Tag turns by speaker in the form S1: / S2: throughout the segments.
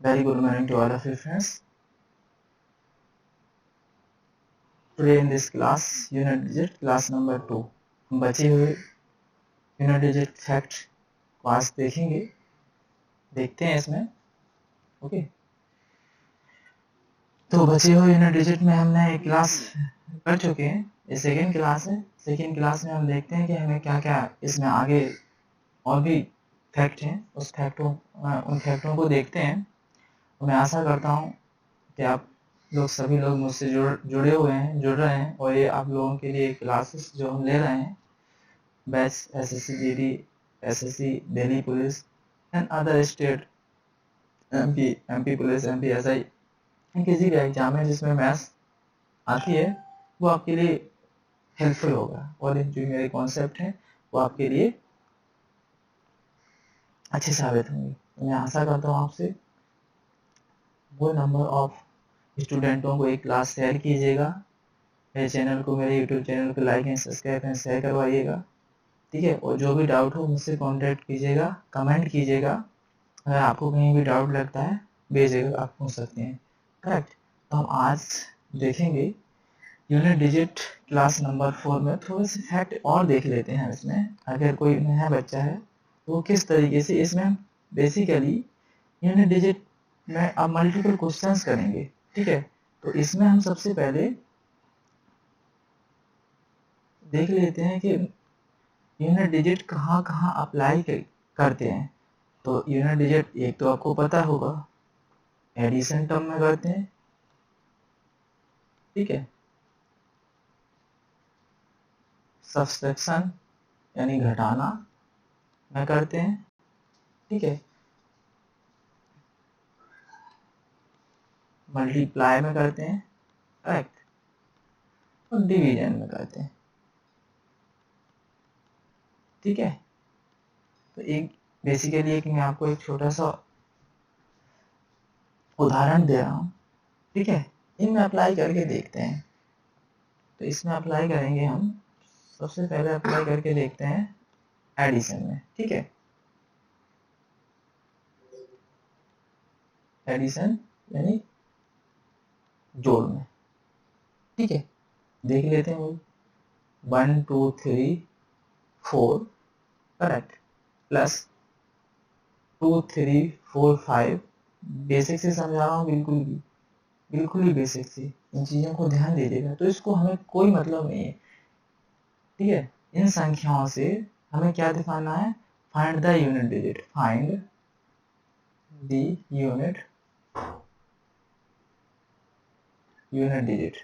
S1: Very good morning to all of you friends. Today in this class, unit digit class number 2, हम बचे हुए unit digit fact को आज देखेंगे। देखते हैं इसमें। ओके, तो बचे हुए यूनिट डिजिट में हमने एक क्लास कर चुके हैं। ये सेकेंड क्लास है। सेकेंड क्लास में हम देखते हैं कि हमें क्या क्या इसमें आगे और भी फैक्ट हैं, उन फैक्टों को देखते हैं। और मैं आशा करता हूँ कि आप लोग सभी लोग मुझसे जुड़ रहे हैं और ये आप लोगों के लिए क्लासेस जो हम ले रहे हैं, batch SSC GD, SSC Delhi police and other state MP police, MP SI, किसी भी एग्जाम में जिसमें मैथ्स आती है वो आपके लिए हेल्पफुल होगा और जो मेरे कॉन्सेप्ट हैं वो आपके लिए अच्छे साबित होंगे। मैं आशा करता हूँ आपसे वो नंबर ऑफ स्टूडेंटों को एक क्लास शेयर कीजिएगा। मेरे चैनल को, मेरे यूट्यूब चैनल को like and subscribe and share करवाइएगा, ठीक है। और जो भी डाउट हो मुझसे कांटेक्ट कीजिएगा, कमेंट कीजिएगा। अगर आपको कहीं भी डाउट लगता है बेझिझक आप पूछ सकते हैं, करेक्ट। तो हम आज देखेंगे यूनिट डिजिट क्लास नंबर 4 में थोड़े से फैक्ट और देख लेते हैं इसमें। अगर कोई नया बच्चा है तो किस तरीके से इसमें बेसिकली यूनिट डिजिट में अब मल्टीपल क्वेश्चंस करेंगे, ठीक है। तो इसमें हम सबसे पहले देख लेते हैं कि यूनिट डिजिट कहाँ कहाँ अप्लाई करते हैं। तो यूनिट डिजिट एक तो आपको पता होगा एडिशन टर्म में करते हैं, ठीक है। सब्सट्रैक्शन यानी घटाना में करते हैं, ठीक है। मल्टीप्लाई में करते हैं, करेक्ट। और डिवीजन में करते हैं, ठीक है। तो एक बेसिकली एक मैं आपको एक छोटा सा उदाहरण दे रहा हूँ, ठीक है। इनमें अप्लाई करके देखते हैं। तो इसमें अप्लाई करेंगे हम, सबसे पहले अप्लाई करके देखते हैं एडिशन में, ठीक है। एडिशन यानी जोड़ में, ठीक है। देख लेते हैं वो 1 2 3 4, करेक्ट, प्लस 2 3 4 5। बेसिक से समझा रहा हूँ, बिल्कुल ही बेसिक से इन चीज़ों को ध्यान दीजिएगा। तो इसको हमें कोई मतलब नहीं है, ठीक है। इन संख्याओं से हमें क्या दिखाना है, find the unit digit, find the unit digit.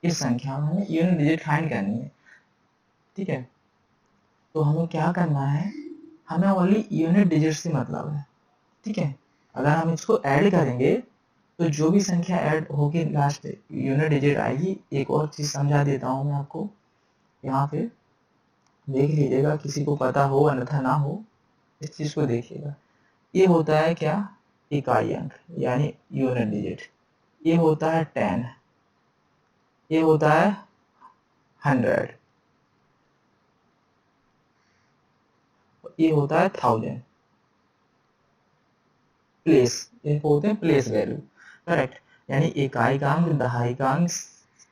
S1: इस संख्या में हमें यूनिट डिजिट फाइंड करनी है, ठीक है। तो हमें क्या करना है, हमें ओनली यूनिट डिजिट से मतलब है, ठीक है। अगर हम इसको ऐड करेंगे तो जो भी संख्या ऐड होगी लास्ट यूनिट डिजिट आएगी। एक और चीज़ समझा देता हूँ मैं आपको, यहाँ पे देख लीजिएगा, किसी को पता हो अन्यथा ना हो, इस चीज़ को देखिएगा। ये होता है क्या, इकाई अंक यानी यूनिट डिजिट। ये होता है 10, ये होता है 100, ये होता है 1000। प्लेस, ये होते हैं प्लेस वैल्यू, करेक्ट। यानी इकाई का अंक, दहाई का अंक,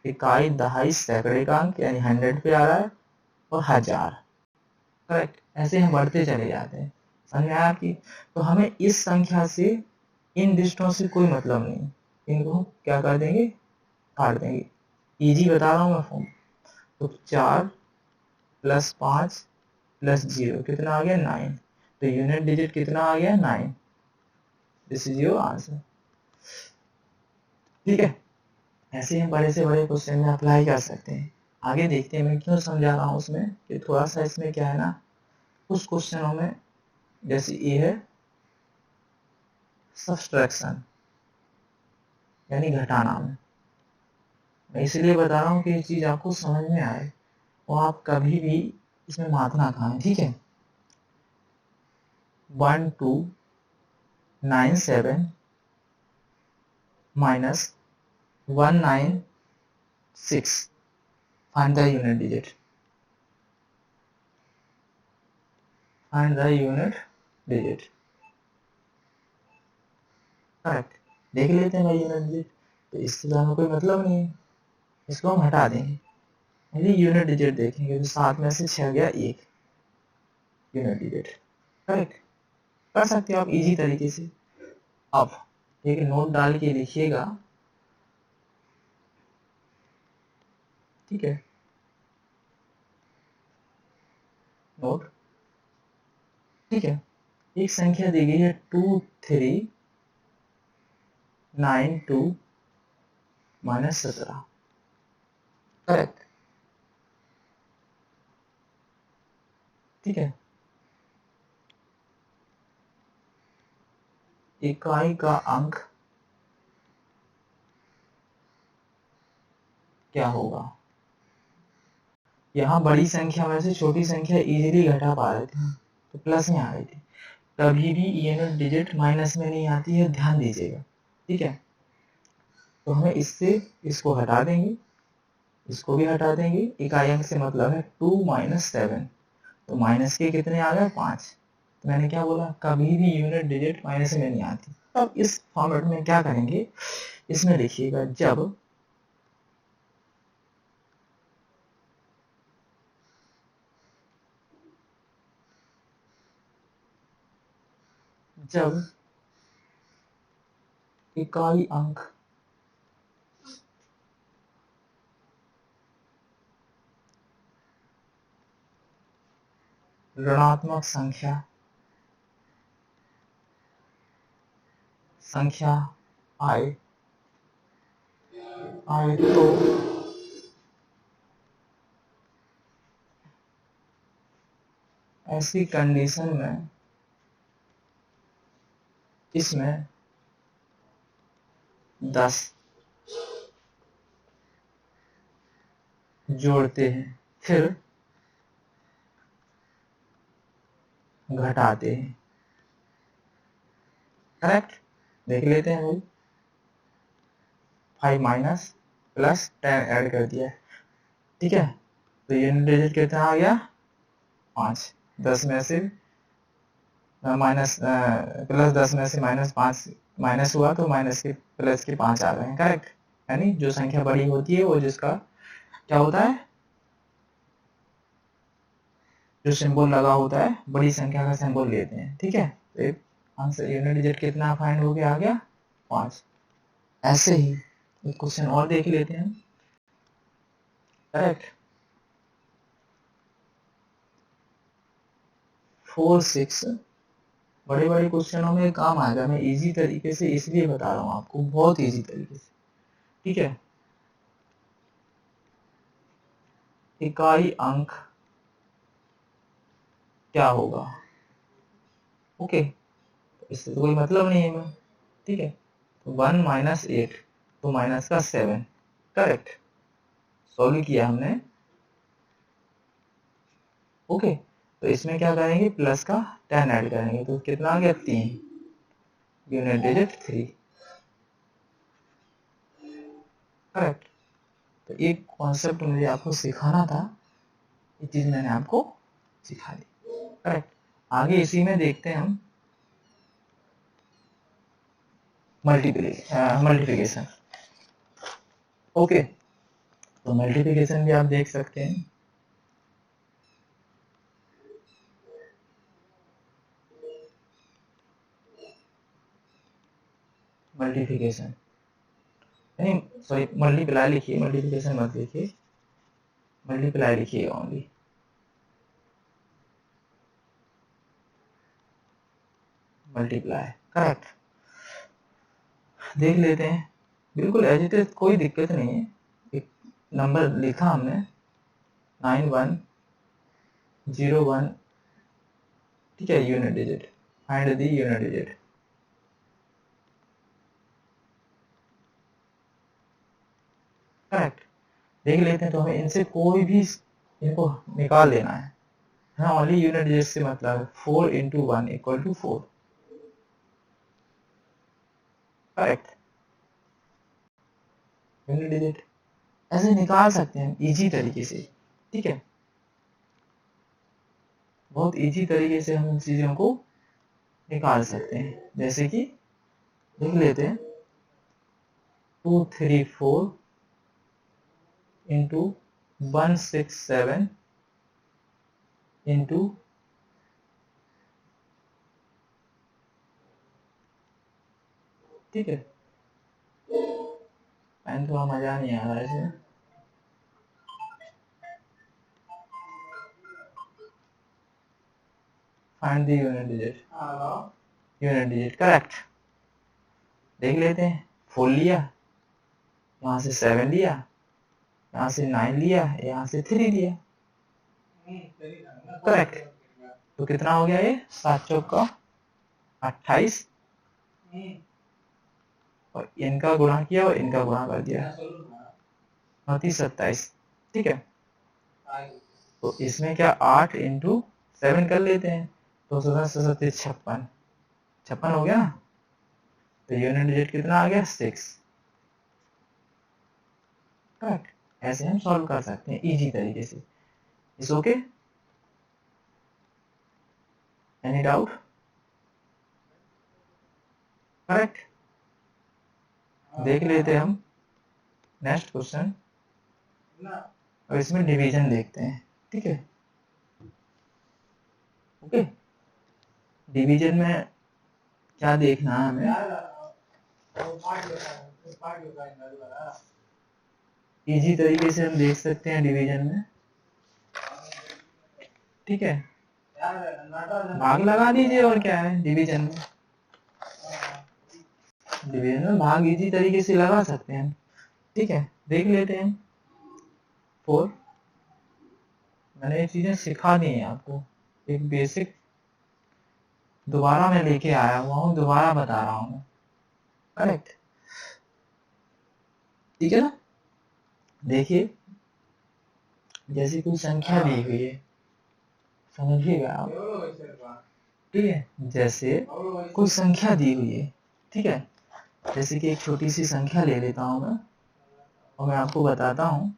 S1: इकाई, दहाई, सैकड़े का अंक यानी 100 पे आ रहा है, और 1000, करेक्ट। ऐसे हम बढ़ते चले जाते हैं, समझ में आया आपकी। तो हमें इस संख्या से, इन डिजिटों से कोई मतलब नहीं, इनको हम क्या कर देंगे, काट देंगे। इजी बता रहा हूँ मैं फॉर्म। तो 4 प्लस 5 प्लस 0 कितना आ गया, 9। तो यूनिट डिजिट कितना आ गया, 9। दिस इज योर आंसर, ठीक है। ऐसे हम बड़े से बड़े क्वेश्चन में अप्लाई कर सकते हैं। आगे देखते हैं, मैं क्यों समझा रहा हूँ उसमें कि थोड़ा सा इसमें क्या है ना, कुछ क्वेश्चनों में जैसे ये है सब्सट्रैक्शन यानी घटाना में, मैं इसलिए बता रहा हूँ कि ये चीज़ आपको समझ में आए और आप कभी भी इसमें मात ना खाएं, ठीक है। 1297 minus 196, find the unit digit, find the unit digit। Correct. देख लेते हैं भाई यूनिट डिजिट, तो इससे तो हमें कोई मतलब नहीं है, इसको हम हटा देंगे। यदि यूनिट डिजिट देखेंगे तो 7 में से 6 गया 1 यूनिट डिजिट। करेक्ट, कर सकते हो आप इजी तरीके से। अब एक नोट डाल के लिखिएगा, ठीक है, नोट, ठीक है। एक संख्या दी गई है 2392 माइनस 17। करेक्ट, ठीक है। इकाई का अंक क्या होगा? यहाँ बड़ी संख्या में से छोटी संख्या इजीली घटा पा रहे थे, तो प्लस में आ रही थी। कभी भी यूनिट डिजिट माइनस में नहीं आती है, ध्यान दीजिएगा, ठीक है। तो हमें इससे इसको हटा देंगे, इसको भी हटा देंगे। इकाई अंक से मतलब है 2 माइनस 7, तो माइनस के कितने आ गए 5। तो मैंने क्या बोला, कभी भी यूनिट डिजिट माइनस में नहीं आती। अब इस फॉर्मेट में क्या करेंगे, इसमें लिखिएगा जब इकाई अंक ऋणात्मक संख्या आए तो ऐसी कंडीशन में इसमें 10 जोड़ते हैं, फिर घटाते हैं। करेक्ट, देख लेते हैं भाई। 5 माइनस प्लस 10 ऐड कर दिया, ठीक है। तो यूनिट डिजिट कितना आ गया 5। 10 में से माइनस प्लस 10 में से -5 माइनस हुआ, तो माइनस के प्लस के 5 आ गए हैं। करेक्ट, यानी जो संख्या बड़ी होती है वो जिसका क्या होता है, जो सिंबल लगा होता है बड़ी संख्या का सिंबल लेते हैं, ठीक है। तो आंसर यूनिट डिजिट कितना फाइंड हो गया, आ गया 5। ऐसे ही एक क्वेश्चन और देख लेते हैं। करेक्ट, 4 6 बड़े बड़े क्वेश्चनों में काम आएगा। मैं इजी तरीके से इसलिए बता रहा हूँ आपको, बहुत इजी तरीके से, ठीक है। इकाई अंक क्या होगा, ओके, तो इससे तो कोई मतलब नहीं है मैं, ठीक है। तो 1 माइनस 8, तो माइनस का 7। करेक्ट, सॉल्व किया हमने, ओके। तो इसमें क्या करेंगे, प्लस का 10 ऐड करेंगे, तो कितना आ गया 3, यूनिट डिजिट 3। करेक्ट, तो एक कॉन्सेप्ट मुझे आपको सिखाना था, ये चीज मैंने आपको सिखा दी। करेक्ट, आगे इसी में देखते हैं हम मल्टीप्लिकेशन। ओके, तो मल्टीप्लिकेशन भी आप देख सकते हैं। मल्टीप्लिकेशन नहीं, सॉरी, मल्टीप्लाई लिखिए, मल्टीप्लिकेशन मत लिखिए, मल्टीप्लाई लिखिए ओनली। Multiply, correct. देख लेते हैं, बिल्कुल एज इट इज, कोई दिक्कत नहीं है। एक नंबर लिखा हमने 9101, ठीक है, unit digit, find the unit digit. Correct, देख लेते हैं। तो हमें इनसे कोई भी इनको निकाल लेना है, हाँ, ओनली यूनिट डिजिट से मतलब है। 4 into 1 equal to 4। Correct, unit digit ऐसे निकाल सकते हैं इजी तरीके से, ठीक है। बहुत इजी तरीके से हम इन चीजों को निकाल सकते हैं, जैसे कि लिख लेते हैं 234 इंटू 167 इंटू ठीक है। एंड थोड़ा मजा नहीं आ रहा है इसमें। Find the unit digit, unit digit correct. देख लेते हैं 4 लिया, यहाँ से 7 लिया, यहाँ से 9 लिया, यहाँ से 3 लिया, करेक्ट। तो कितना हो गया ये 7 चौक का 28 और इनका गुणा किया और इनका गुणा कर दिया 27, ठीक है। तो इसमें क्या 8 इंटू 7 कर लेते हैं तो 56 हो गया ना। तो यूनिट डिजिट कितना आ गया 6, करेक्ट। ऐसे हम सॉल्व कर सकते हैं इजी तरीके से। इस ओके, एनी डाउट? करेक्ट। देख लेते हैं हम नेक्स्ट क्वेश्चन, और इसमें डिवीजन देखते हैं, ठीक है। ओके, डिवीजन में क्या देखना है हमें, इजी तरीके से हम देख सकते हैं डिवीजन में, ठीक है। भाग लगा दीजिए, और क्या है डिवीजन में, डिवीजन में भाग इजी तरीके से लगा सकते हैं, ठीक है। देख लेते हैं 4, मैंने ये चीजें सिखा दी हैं आपको, एक बेसिक दोबारा मैं लेके आया हुआ हूँ, दोबारा बता रहा हूँ, करेक्ट, ठीक है ना। देखिए जैसे कोई संख्या दी हुई है, समझिएगा आप, ठीक है। जैसे कोई संख्या दी हुई है, ठीक है। जैसे कि एक छोटी सी संख्या ले लेता हूँ मैं, और मैं आपको बताता हूँ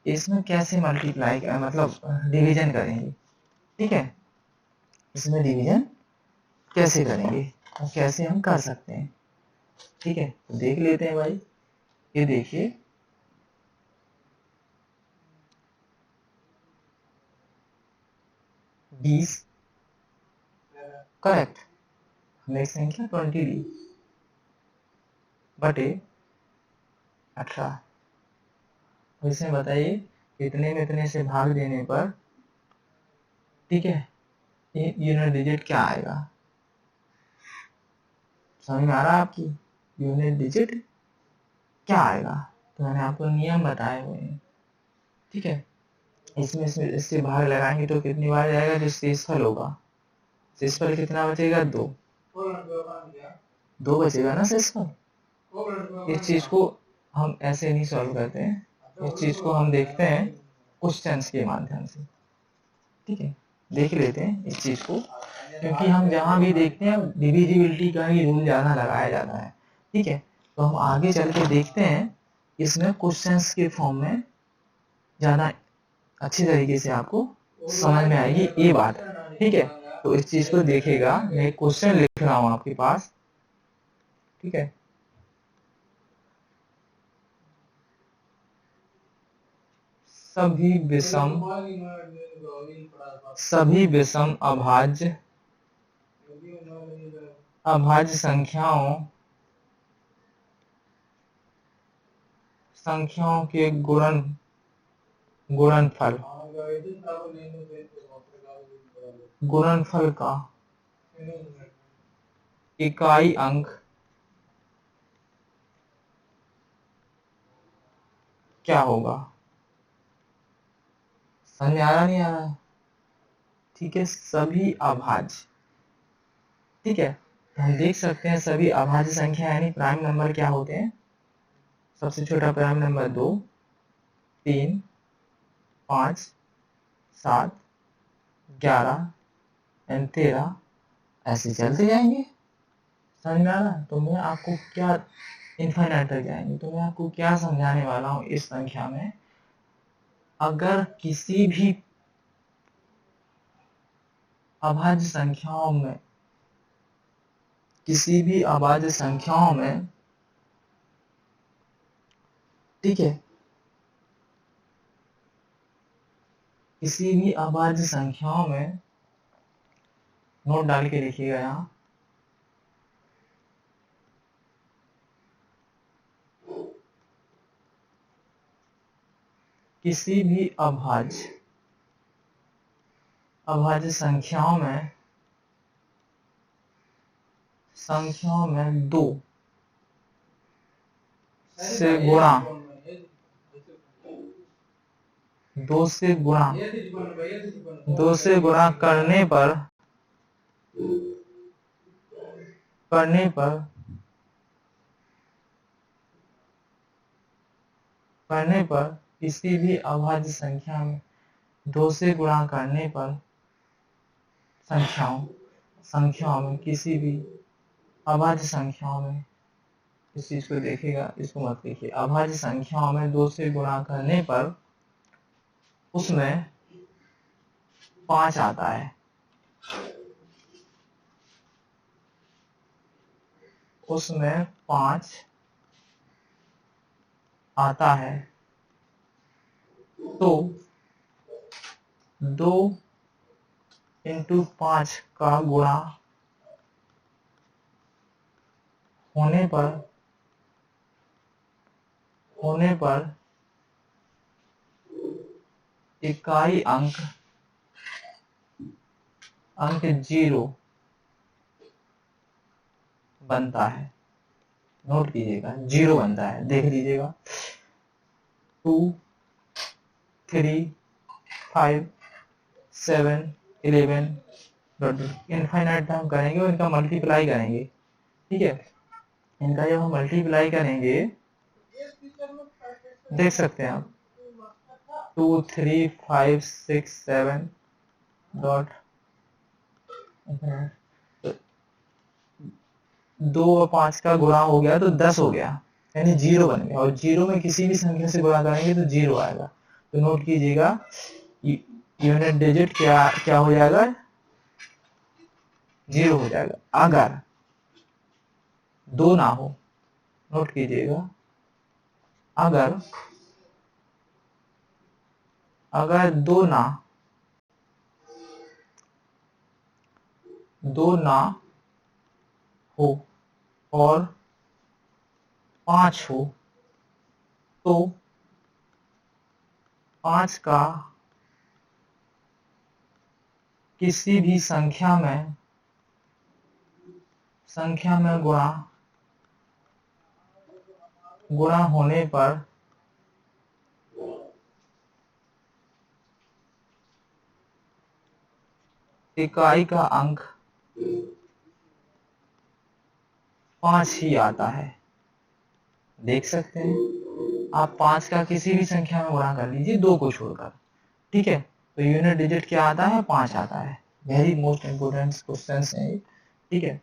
S1: इसमें कैसे मल्टीप्लाई मतलब डिवीजन करेंगे, ठीक है। इसमें डिवीजन कैसे करेंगे और कैसे हम कर सकते हैं, ठीक है। तो देख लेते हैं भाई, ये देखिए 20, करेक्ट। हमने संख्या 20 ली बटे 18। तो इसमें बताइए इतने में इतने से भाग देने पर, ठीक है, ये यूनिट डिजिट क्या आएगा, समझ में आ रहा है आपकी, यूनिट डिजिट क्या आएगा। तो मैंने आपको नियम बताए हुए हैं, ठीक है। इसमें इससे भाग लगाएंगे तो कितनी बार जाएगा, जो शेषफल होगा, शेषफल कितना बचेगा 2 बचेगा ना शेषफल। इस चीज को हम ऐसे नहीं सॉल्व करते हैं, इस चीज को हम देखते हैं क्वेश्चंस के माध्यम से, ठीक है। देख लेते हैं इस चीज को, क्योंकि हम जहां भी देखते हैं डिविजिबिलिटी का ही रूल ज्यादा लगाया जाता है, ठीक है। तो हम आगे चल के देखते हैं इसमें क्वेश्चंस के फॉर्म में ज्यादा अच्छी तरीके से आपको समझ में आएगी ये बात, ठीक है। तो इस चीज को देखिएगा, मैं एक क्वेश्चन लिख रहा हूं आपके पास, ठीक है। सभी विषम अभाज्य संख्याओं के गुणनफल का इकाई अंक क्या होगा। समझ आ रहा नहीं आ रहा, ठीक है। सभी अभाज्य, ठीक है। तो हम देख सकते हैं सभी अभाज्य संख्या यानी प्राइम नंबर क्या होते हैं, सबसे छोटा प्राइम नंबर 2, 3, 5, 7, 11 एंड 13, ऐसे चलते जाएंगे, समझ में आ रहा। तो मैं आपको क्या इनफाइनाइट तक जाएंगे, तो मैं आपको क्या समझाने वाला हूँ, इस संख्या में अगर किसी भी अभाज्य संख्याओं में किसी भी अभाज्य संख्याओं में, ठीक है, किसी भी अभाज्य संख्याओं में, नोट डाल के लिखिएगा यहाँ, किसी भी अभाज्य संख्याओं में 2 से गुणा 2 से गुणा करने पर किसी भी अभाज्य संख्या में 2 से गुणा करने पर संख्याओं में किसी भी अभाज्य संख्याओं में, इस चीज को देखिएगा, इसको मत लिखिए, अभाज्य संख्याओं में 2 से गुणा करने पर उसमें 5 आता है, उसमें 5 आता है, तो 2 × 5 का गुणा होने पर इकाई अंक 0 बनता है। नोट कीजिएगा, 0 बनता है, देख लीजिएगा। 2, 3, 5, 7, 11 इनफाइनाइट टाइम करेंगे और इनका मल्टीप्लाई करेंगे, ठीक है। इनका जब हम मल्टीप्लाई करेंगे, देख सकते हैं आप, 2, 3, 5, 6, 7 डॉट 2 और 5 का गुणा हो गया तो 10 हो गया, यानी 0 बन गया। और 0 में किसी भी संख्या से गुणा करेंगे तो 0 आएगा। तो नोट कीजिएगा, यूनिट डिजिट क्या हो जाएगा, 0 हो जाएगा अगर 2 ना हो। नोट कीजिएगा, अगर 2 ना हो और 5 हो, तो 5 का किसी भी संख्या में गुणा होने पर इकाई का अंक 5 ही आता है। देख सकते हैं आप, 5 का किसी भी संख्या में गुणा कर लीजिए, 2 को छोड़कर, ठीक है। तो यूनिट डिजिट क्या आता है, 5 आता है। वेरी मोस्ट इम्पोर्टेंट क्वेश्चन है, ठीक है।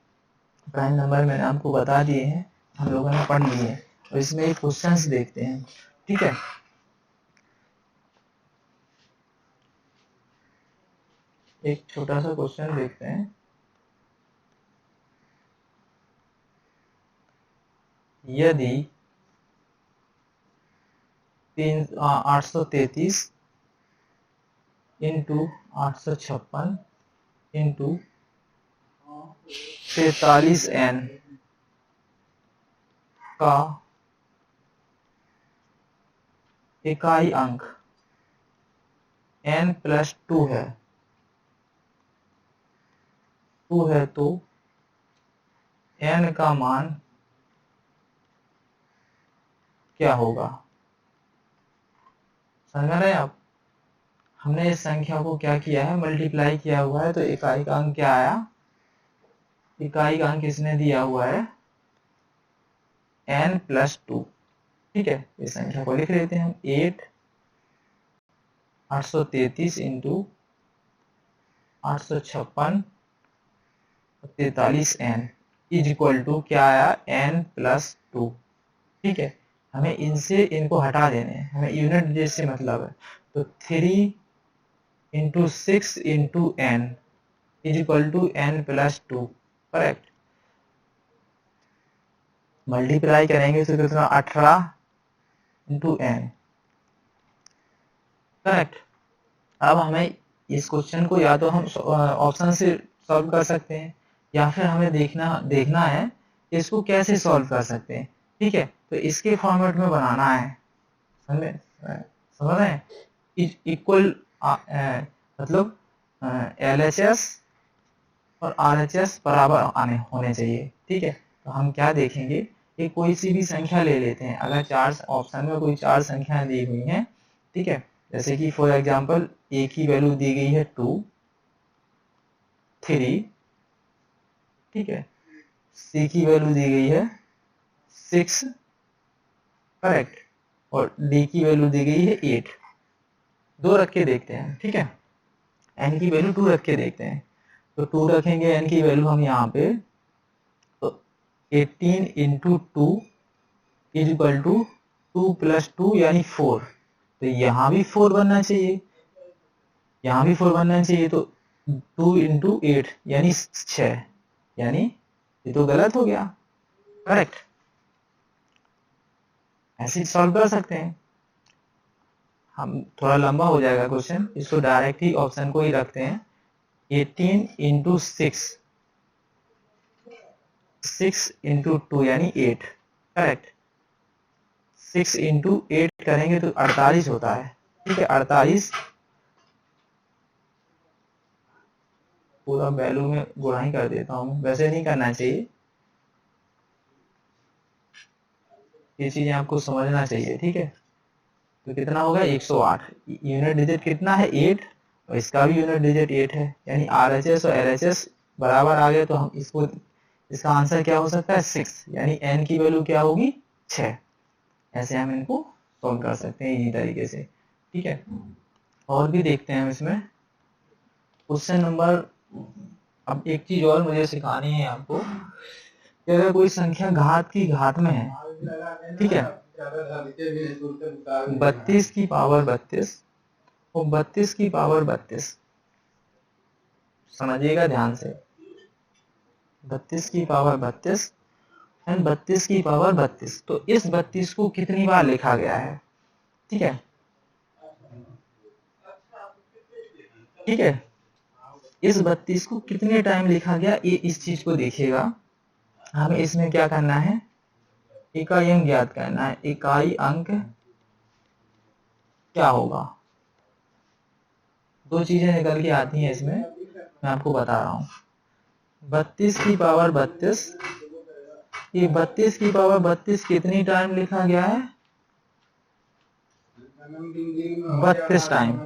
S1: प्राइम नंबर मैंने आपको बता दिए हैं, हम लोगों ने पढ़ लिए हैं। और इसमें एक क्वेश्चंस देखते हैं, ठीक है। एक छोटा सा क्वेश्चन देखते हैं। यदि 833 इंटू 856 इंटू 43n का इकाई अंक n+2 है, तो n का मान क्या होगा। समझ रहे हैं आप, हमने इस संख्या को क्या किया है, मल्टीप्लाई किया हुआ है। तो इकाई का अंक क्या आया, इकाई का अंक किसने दिया हुआ है, n+2, ठीक है। इस संख्या को लिख लेते हैं हम, 833 into 856 43n is equal to क्या आया, n+2, ठीक है। हमें इनसे इनको हटा देने हैं, हमें यूनिट डिजिट से मतलब है। तो 3 into 6 into n is equal to n+2, correct. Multiply करेंगे तो कितना 18 इंटू n। करेक्ट। अब हमें इस क्वेश्चन को या तो हम ऑप्शन से सॉल्व कर सकते हैं या फिर हमें देखना है कि इसको कैसे सॉल्व कर सकते हैं। ठीक है, तो इसके फॉर्मेट में बनाना है। समझ रहे हैं? इक्वल मतलब LHS और RHS बराबर होने चाहिए। ठीक है, तो हम क्या देखेंगे कि कोई सी भी संख्या ले लेते हैं। अगर चार ऑप्शन में कोई चार संख्याएं दी हुई हैं, ठीक है, जैसे कि फॉर एग्जांपल ए की वैल्यू दी गई है 2, 3, ठीक है, सी की वैल्यू दी गई है 6, करेक्ट, और डी की वैल्यू दी गई है 8। दो रख के देखते हैं। ठीक है, एन की वैल्यू 2 रख के देखते हैं। तो 2 रखेंगे एन की वैल्यू हम यहाँ पे, तो 18 into 2 is equal to 2 plus 2 यानी 4। तो यहाँ भी 4 बनना चाहिए, यहाँ भी 4 बनना चाहिए। तो 2 इंटू 8 यानी 6, यानी ये तो गलत हो गया। करेक्ट, ऐसे सॉल्व कर सकते हैं हम। थोड़ा लंबा हो जाएगा क्वेश्चन, इसको डायरेक्ट ही ऑप्शन को ही रखते हैं। 18 इंटू 6, 6 इंटू 2 यानी 8। करेक्ट, 6 इंटू 8 करेंगे तो 48 होता है। ठीक है, 48 पूरा वैल्यू में गुणा ही कर देता हूँ, वैसे नहीं करना चाहिए, ये चीजें आपको समझना चाहिए। ठीक है, तो कितना होगा 108। यूनिट डिजिट कितना है 8, और इसका भी यूनिट डिजिट 8 है, यानी RHS और LHS बराबर आ गए। तो हम इसको, इसका आंसर क्या हो सकता है 6, यानी n की वैल्यू क्या होगी 6। ऐसे हम इनको सॉल्व कर सकते हैं इसी तरीके से। ठीक है, और भी देखते हैं हम इसमें क्वेश्चन नंबर। अब एक चीज और मुझे सिखानी है आपको कि अगर कोई संख्या घात की घात में है, ठीक है, 32 की पावर 32 और 32 की पावर 32, समझिएगा ध्यान से, 32 की पावर 32 एंड 32 की पावर 32। तो इस 32 को कितनी बार लिखा गया है? ठीक है, ठीक है, इस 32 को कितने टाइम लिखा गया, ये इस चीज को देखिएगा। हमें इसमें क्या करना है, इकाई अंक ज्ञात करना है। इकाई अंक क्या होगा? दो चीजें निकल के आती हैं इसमें, मैं आपको बता रहा हूं। 32 की पावर 32, ये 32 की पावर 32 कितनी टाइम लिखा गया है? 32 टाइम।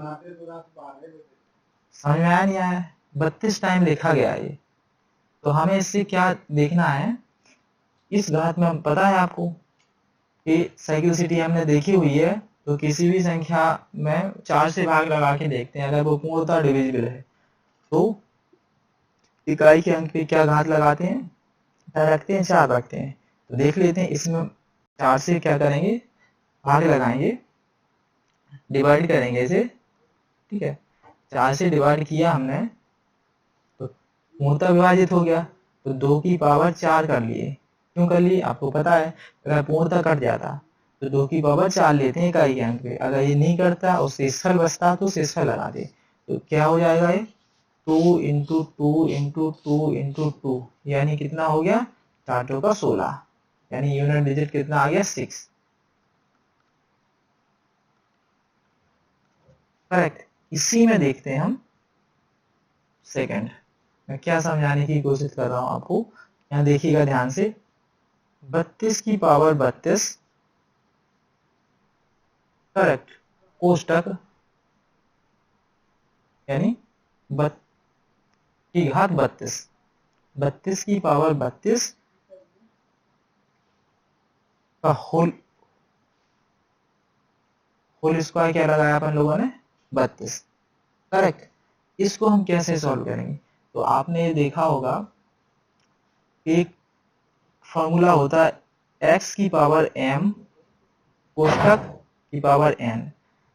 S1: समझ में आया नहीं आया? 32 टाइम लिखा गया ये। तो हमें इससे क्या देखना है, इस घात में हम, पता है आपको कि साइक्लिसिटी हमने देखी हुई है, तो किसी भी संख्या में 4 से भाग लगा के देखते हैं, अगर वो पूर्णतः डिविजिबल है तो इकाई के अंक पे क्या घात लगाते हैं, क्या रखते हैं, 4 रखते हैं। तो देख लेते हैं, इसमें 4 से क्या करेंगे, भाग लगाएंगे, डिवाइड करेंगे इसे। ठीक है, 4 से डिवाइड किया हमने तो पूर्णतः विभाजित हो गया, तो 2 की पावर 4 कर लिए। क्यों कर लिए, आपको पता है, अगर पूर्णतः कट जाता तो 2 की पावर 4 लेते हैं इकाई के अंक पे। अगर ये नहीं करता और शेषफल बचता तो शेषफल लगाते। तो क्या हो जाएगा ये 2 इंटू 2 इंटू 2 इंटू 2, यानी कितना हो गया 4 का 16, यानी यूनिट डिजिट कितना आ गया 6। करेक्ट, इसी में देखते हैं हम सेकंड। मैं क्या समझाने की कोशिश कर रहा हूं आपको, यहां देखिएगा ध्यान से। 32 की पावर 32, करेक्ट, कोष्टक यानी की घात 32, 32 की पावर 32 का होल स्क्वायर क्या लगाया अपन लोगों ने 32। करेक्ट, इसको हम कैसे सॉल्व करेंगे? तो आपने ये देखा होगा, एक फॉर्मूला होता है x की पावर m कोष्टक की पावर n।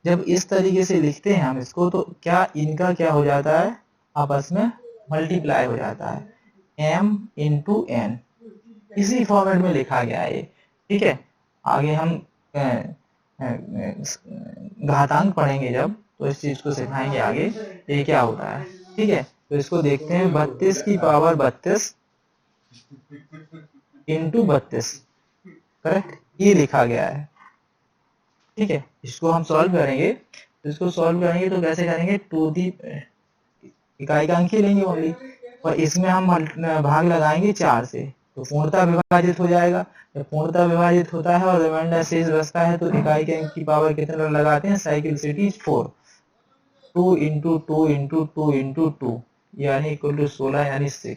S1: जब इस तरीके से लिखते हैं हम इसको, तो क्या इनका क्या हो जाता है, आपस में मल्टीप्लाई हो जाता है, m इंटू n। इसी फॉर्मेट में लिखा गया है ये, ठीक है। आगे हम घातांक पढ़ेंगे जब, तो इस चीज को सिखाएंगे आगे ये क्या होता है, ठीक है। तो इसको देखते हैं, 32 की पावर 32 इंटू 32, करेक्ट, ये लिखा गया है, ठीक है। इसको हम सॉल्व करेंगे, तो इसको सॉल्व करेंगे तो कैसे करेंगे, टू दी इकाई का अंक ही लेंगे ओनली, और इसमें हम भाग लगाएंगे 4 से, तो पूर्णतः विभाजित हो जाएगा। जब पूर्णतः विभाजित होता है और रिमाइंडर शेष बचता है, तो इकाई के अंक की पावर कितने लगाते हैं, cycle city 4, 2 into 2 into 2 into 2 यानी इक्वल टू 16 यानी 6,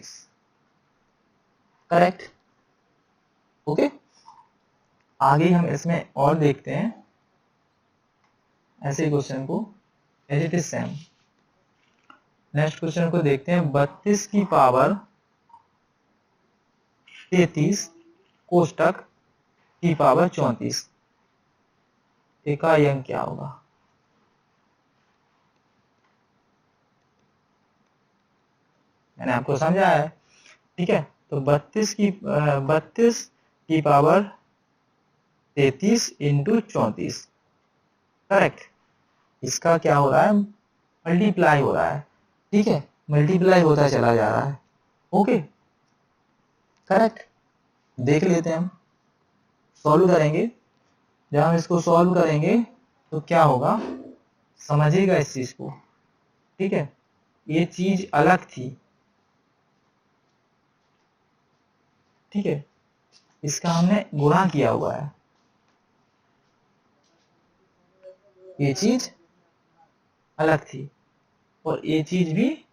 S1: करेक्ट, ओके। आगे हम इसमें और देखते हैं ऐसे क्वेश्चन को, as it is same. Next question को देखते हैं, 32 की पावर 33 कोष्टक की पावर 34, इकाई अंक क्या होगा। मैंने आपको समझाया है, ठीक है। तो 32 की पावर 33 इंटू 34, करेक्ट। इसका क्या हो रहा है, मल्टीप्लाई हो रहा है, ठीक है, मल्टीप्लाई होता चला जा रहा है, ओके, करेक्ट। देख लेते हैं, हम सॉल्व करेंगे। जब हम इसको सॉल्व करेंगे तो क्या होगा, समझिएगा इस चीज को, ठीक है। ये चीज अलग थी, ठीक है, इसका हमने गुणा किया हुआ है, ये चीज अलग थी और ये चीज भी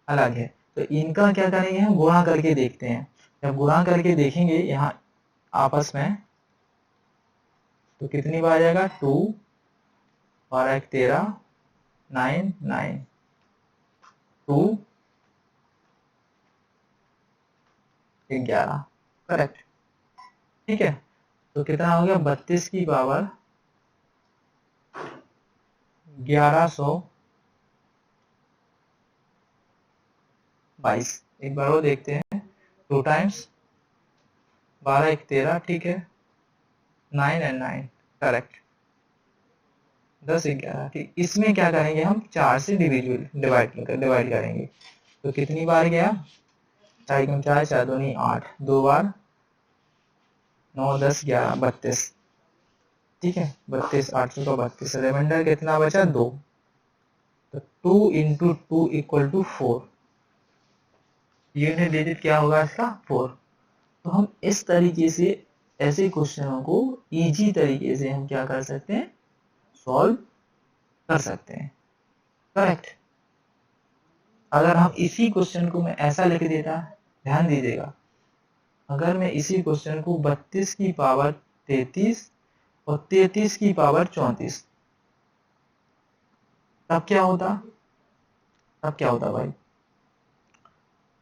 S1: अलग है। तो इनका क्या करेंगे, हम गुणा करके देखते हैं। जब गुणा करके देखेंगे यहाँ आपस में, तो कितनी बार आ जाएगा, 2 और 1 13, 9 9, 2 11, करेक्ट, ठीक है। तो कितना हो गया, 32 की पावर 1122। एक बार वो देखते हैं, 2 टाइम्स 12 1 13, ठीक है, 9 एंड 9, करेक्ट, 10 11, ठीक। इसमें क्या करेंगे, हम 4 से डिवाइड करेंगे, तो कितनी बार गया, 4 4 4 2 8, 2 बार 9 10 11 32, ठीक है, 32 8 का 32, रिमाइंडर कितना बचा, 2, तो 2 into 2 equal to 4, unit digit क्या होगा इसका, 4। तो हम इस तरीके से ऐसे क्वेश्चनों को इजी तरीके से हम क्या कर सकते हैं, सॉल्व कर सकते हैं, करेक्ट। अगर हम इसी क्वेश्चन को मैं ऐसा लिख देता, ध्यान दीजिएगा, अगर मैं इसी क्वेश्चन को 32 की पावर 33 और 33 की पावर 34, तब क्या होता, भाई।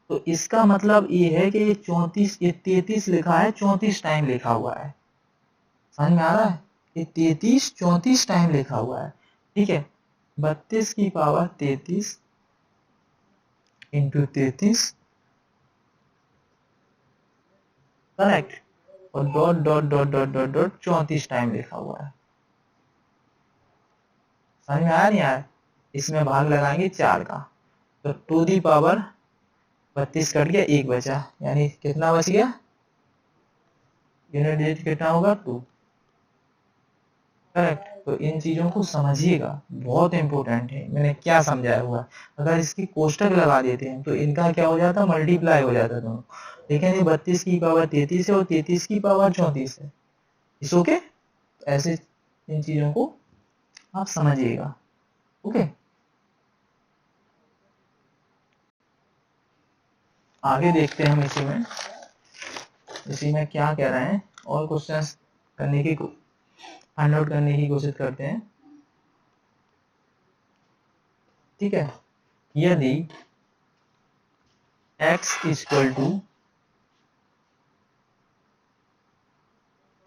S1: तो इसका मतलब ये है कि ये 34, ये 33 लिखा है, 34 टाइम लिखा हुआ है, समझ में आ रहा है, ये 33 34 टाइम लिखा हुआ है, ठीक है। 32 की पावर 33 इंटू 33, करेक्ट, और dot dot dot dot dot dot 34 time लिखा हुआ है, समझ में आया नहीं आया। इसमें भाग लगाएंगे 4 का, तो टू दी पावर 32 कट गया, 1 बचा, यानी कितना बच गया, यूनिट डिजिट कितना होगा, 2, करेक्ट। तो इन चीजों को समझिएगा, बहुत इंपॉर्टेंट है, मैंने क्या समझाया हुआ। अगर इसकी कोष्टक लगा देते हैं तो इनका क्या हो जाता, मल्टीप्लाई हो जाता दोनों, लेकिन ये 32 की पावर 33 है और 33 की पावर 34 है, इस ओके। ऐसे इन चीजों को आप समझिएगा, ओके। आगे देखते हैं हम इसी में क्या कह रहे हैं, और क्वेश्चंस करने की फाइंड आउट करने की कोशिश करते हैं, ठीक है। यदि x इक्वल टू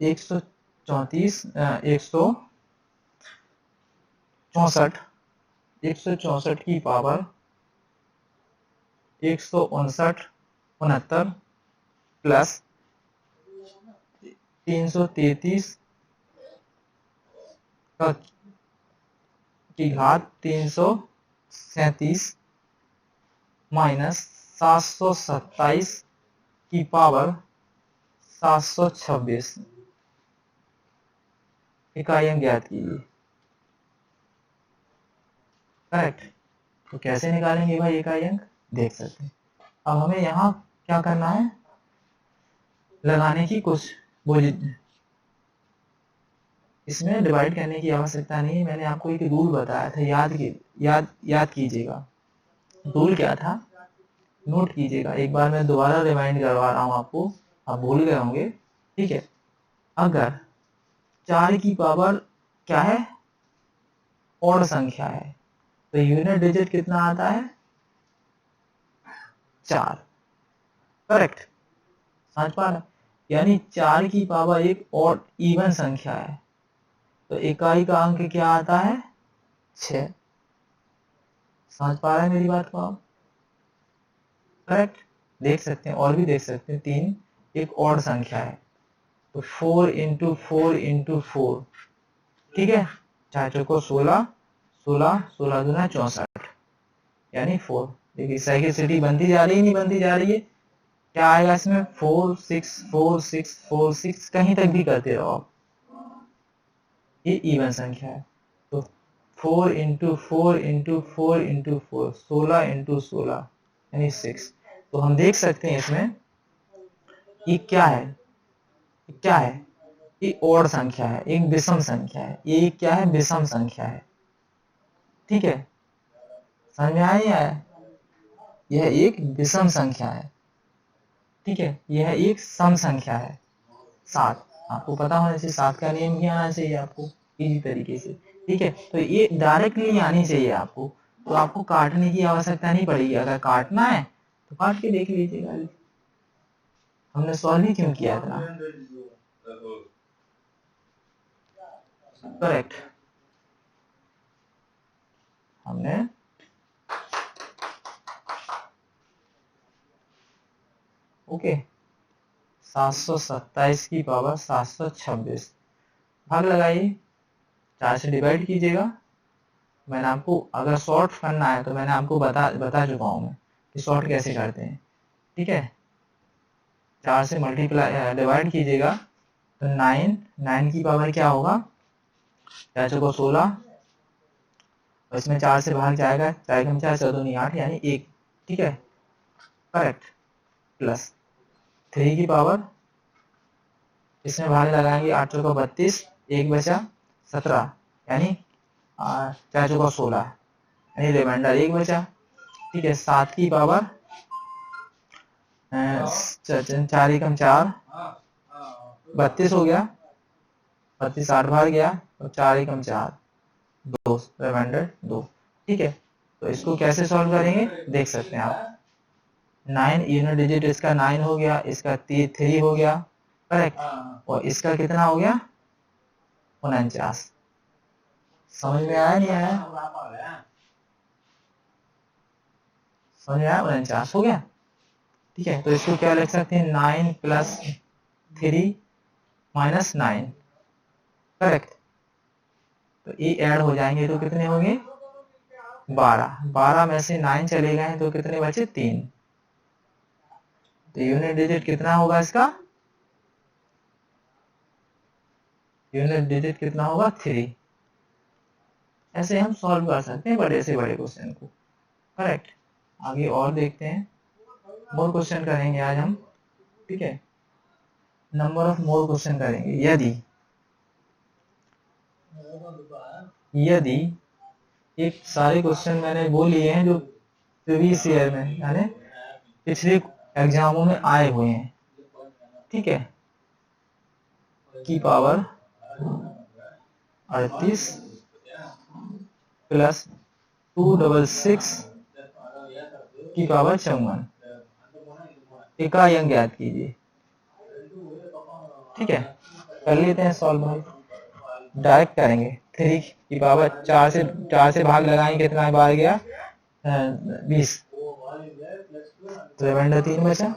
S1: 134 164 की पावर 159 69 प्लस 333 की घात 337 माइनस 727 की पावर 726 इकाई अंक ज्ञात कीजिए। करेक्ट। तो कैसे निकालेंगे भाई इकाई अंक, देख सकते हैं। अब हमें यहाँ क्या करना है, लगाने की कुछ वो, इसमें डिवाइड करने की आवश्यकता नहीं है। मैंने आपको एक रूल बताया था, याद कीजिएगा। रूल क्या था, नोट कीजिएगा। एक बार मैं दोबारा रिमाइंड करवा रहा हूँ आपको, आप भूल गए होंगे। ठीक है, अगर 4 की पावर क्या है, ऑड संख्या है, तो यूनिट डिजिट कितना आता है, 4। करेक्ट, समझ पा रहे, यानी 4 की पावर एक ऑड इवन संख्या है, तो इकाई का अंक क्या आता है, 6। समझ पा रहे हैं मेरी बात को आप? करेक्ट। देख सकते हैं, और भी देख सकते हैं, 3 एक ऑड संख्या है, तो 4 इंटू 4 इंटू 4, ठीक है, 4 चौको 16, 16 16 दूना 64, यानी 4। देखिए साइकिल सिटी बनती जा रही है, नहीं बनती जा रही है, क्या आएगा इसमें, 4 6 4 6 4 6, कहीं तक भी करते रहो आप, ये इवन संख्या है। तो 4 इंटू 4 इंटू 4 इंटू 4, 16 इंटू 16 यानी 6। तो हम देख सकते हैं इसमें ये क्या है, क्या है, ये ओड संख्या है, एक विषम संख्या है। ये क्या है, विषम संख्या है। ठीक है, समझ में आया नहीं आया? यह एक विषम संख्या है। ठीक है, यह एक सम संख्या है, 7। आपको पता होना चाहिए, 7 का नियम भी आना चाहिए आपको इजी तरीके से। ठीक है, तो ये डायरेक्टली आनी चाहिए आपको, तो आपको काटने की आवश्यकता नहीं पड़ेगी। अगर काटना है तो काट के देख लीजिएगा, हमने सॉल्व ही क्यों किया था। करेक्ट, हमने ओके 727 की पावर 726, भाग लगाइए, 4 से डिवाइड कीजिएगा। मैंने आपको अगर शॉर्ट करना है तो मैंने आपको बता चुका हूँ मैं कि शॉर्ट कैसे करते हैं। ठीक है, 4 से मल्टीप्लाई डिवाइड कीजिएगा तो 9 की पावर क्या होगा, 4 चौको 16, और इसमें 4 से भाग जाएगा, 4 कम 4 14 नहीं 8 यानी 1। ठीक है, करेक्ट, प्लस 3 की पावर, इसमें भाग लगाएंगे, 8 चौका 32, 1 बचा 17 यानी 4 चौका 16 यानी रिमाइंडर 1 बचा। ठीक है, 7 की पावर 4 एकम 4, 32 हो गया, 32 8 भाग गया, और 4 एकम 4 2, रिमाइंडर 2। ठीक है, तो इसको कैसे सॉल्व करेंगे देख सकते हैं आप। 9 यूनिट डिजिट इसका 9 हो गया, इसका 3 हो गया, करेक्ट, और इसका कितना हो गया, 49। समझ में आया नहीं आया, समझ में आया, 49 हो गया। ठीक है, तो इसको क्या लिख सकते हैं, 9 प्लस 3 माइनस 9, करेक्ट, तो ये ऐड हो जाएंगे तो कितने होंगे, 12। 12 में से 9 चले गए तो कितने बचे, 3। तो यूनिट डिजिट कितना होगा इसका, यूनिट डिजिट कितना होगा, 3। ऐसे हम सॉल्व कर सकते हैं बड़े से बड़े क्वेश्चन को। करेक्ट, आगे और देखते हैं, मोर क्वेश्चन करेंगे आज हम। ठीक है, नंबर ऑफ मोर क्वेश्चन करेंगे। यदि एक सारे क्वेश्चन मैंने वो लिए हैं जो प्रीवियस ईयर में यानी पिछले एग्जामों में आए हुए हैं। ठीक है, की पावर 38 प्लस 266 की पावर 54, इकाई अंक ज्ञात कीजिए। ठीक है, कर लेते हैं सॉल्व भाई, डायरेक्ट करेंगे। 3 की पावर 4 से भाग लगाएंगे, कितना बार गया, 20, तो रिमाइंडर 3 बचा।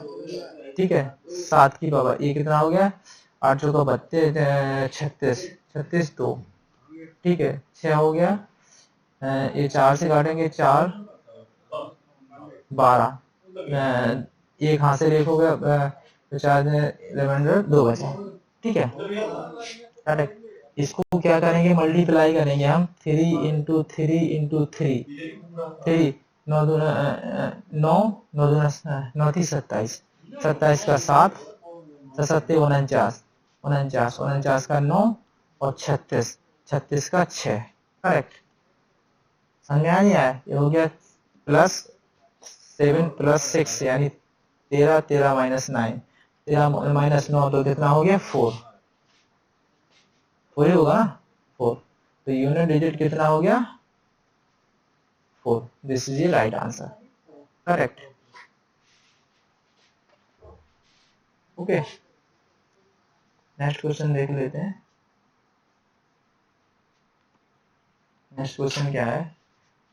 S1: ठीक है, 7 की पावर ये कितना हो गया, 8 चौका 32, 36, 36 2, ठीक है 6 हो गया। ये 4 से काटेंगे 4 12, एक हाथ से एक हो गया, तो 4 रिमाइंडर 2 बचा, ठीक है करेक्ट। इसको क्या करेंगे, मल्टीप्लाई करेंगे हम 3 इंटू 3 इंटू 3, 3 9 दूना 9, 9 दूना 9 थी 27, 27 का 7, 7 49, 49, 49 का 9 और 36, 36 का 6, करेक्ट। समझ में आ नहीं आया, ये हो गया प्लस 7 प्लस 6 यानी 13, 13 माइनस 9, 13 माइनस 9 तो कितना हो गया 4, 4 ही होगा ना 4, तो यूनिट डिजिट कितना हो गया 4, this is the right answer, correct. Okay next question देख लेते हैं। नेक्स्ट क्वेश्चन क्या है,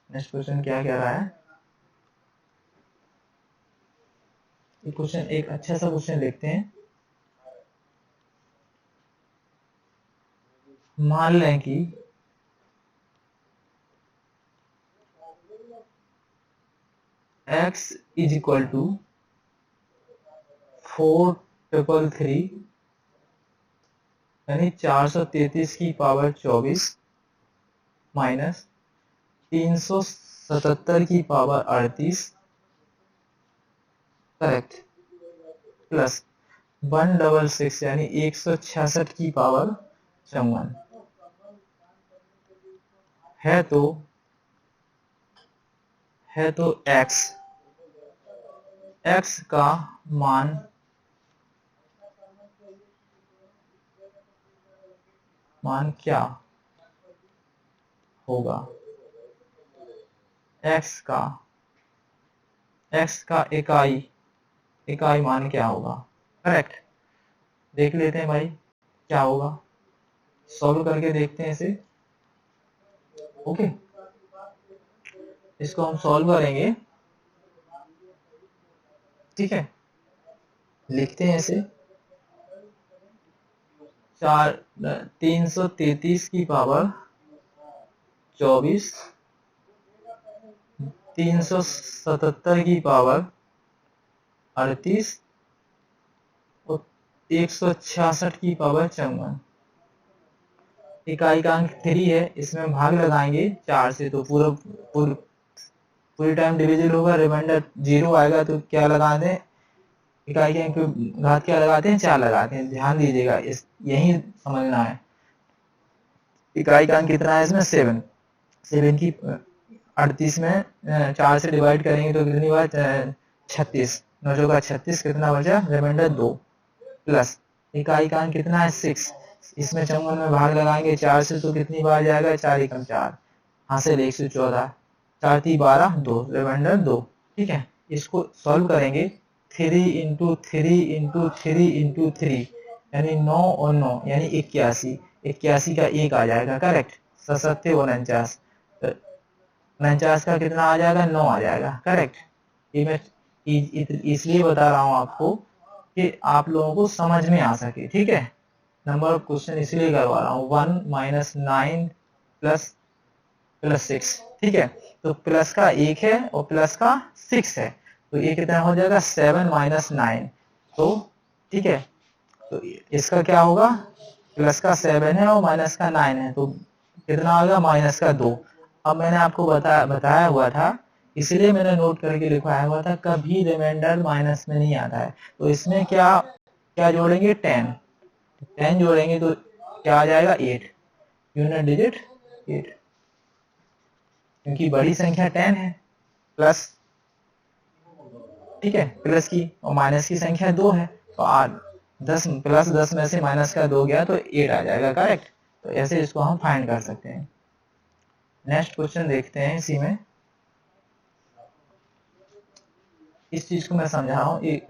S1: नेक्स्ट क्वेश्चन क्या कह रहा है, ये क्वेश्चन एक अच्छा सा क्वेश्चन देखते हैं। मान लें कि x इज इक्वल टू 433 यानी 433 की पावर 24 माइनस 377 की पावर 38, करेक्ट, प्लस 166 यानी 166 की पावर 54 है तो x का मान क्या होगा, x का इकाई मान क्या होगा, करेक्ट। देख लेते हैं भाई क्या होगा, सॉल्व करके देखते हैं इसे। ओके इसको हम सॉल्व करेंगे, ठीक है लिखते हैं इसे 333 की पावर 24, 377 की पावर 38 और 166 की पावर 54। इकाई का अंक 3 है, इसमें भाग लगाएंगे 4 से तो पूरी टाइम डिविजिबल होगा, रिमाइंडर 0 आएगा तो क्या लगा दें, इकाई के अंक घात क्या लगाते हैं 4 लगाते हैं, ध्यान दीजिएगा इस यही समझना है। इकाई का अंक कितना है इसमें 7, 7 की 38 में 4 से डिवाइड करेंगे तो कितनी बार 36, 9 का 36 कितना बचा रिमाइंडर 2, प्लस इकाई का अंक कितना है 6, इसमें 54 में भाग लगाएंगे 4 से तो कितनी बार जाएगा 4 एकम 4, हासिल 114, 4 3 12 2 रिमाइंडर 2, ठीक है। इसको सॉल्व करेंगे 3 इंटू 3 इंटू 3 इंटू 3 यानी 9 और 9 यानी 81, 81 का 1 आ जाएगा, करेक्ट। 7 49, 49 का कितना आ जाएगा 9 आ जाएगा, करेक्ट। ये मैं इसलिए बता रहा हूँ आपको कि आप लोगों को समझ में आ सके, ठीक है। नंबर ऑफ क्वेश्चन इसलिए करवा रहा हूँ 1 माइनस 9 प्लस 6, ठीक है। तो प्लस का 1 है और प्लस का 6 है, तो ये कितना हो जाएगा 7 माइनस 9, तो ठीक है। तो इसका क्या होगा, प्लस का 7 है और माइनस का 9 है, तो कितना आ गया माइनस का 2। अब मैंने आपको बताया हुआ था, इसलिए मैंने नोट करके लिखवाया हुआ था, कभी रिमाइंडर माइनस में नहीं आता है। तो इसमें क्या जोड़ेंगे 10, 10 जोड़ेंगे तो क्या आ जाएगा 8, यूनिट डिजिट 8, क्योंकि बड़ी संख्या 10 है, प्लस ठीक है प्लस की और माइनस की संख्या 2 है, तो 10 प्लस 10 में से माइनस का 2 गया तो 8 आ जाएगा, करेक्ट। तो ऐसे इसको हम फाइंड कर सकते हैं। नेक्स्ट क्वेश्चन देखते हैं, इसी में इस चीज को मैं समझा रहा हूँ, एक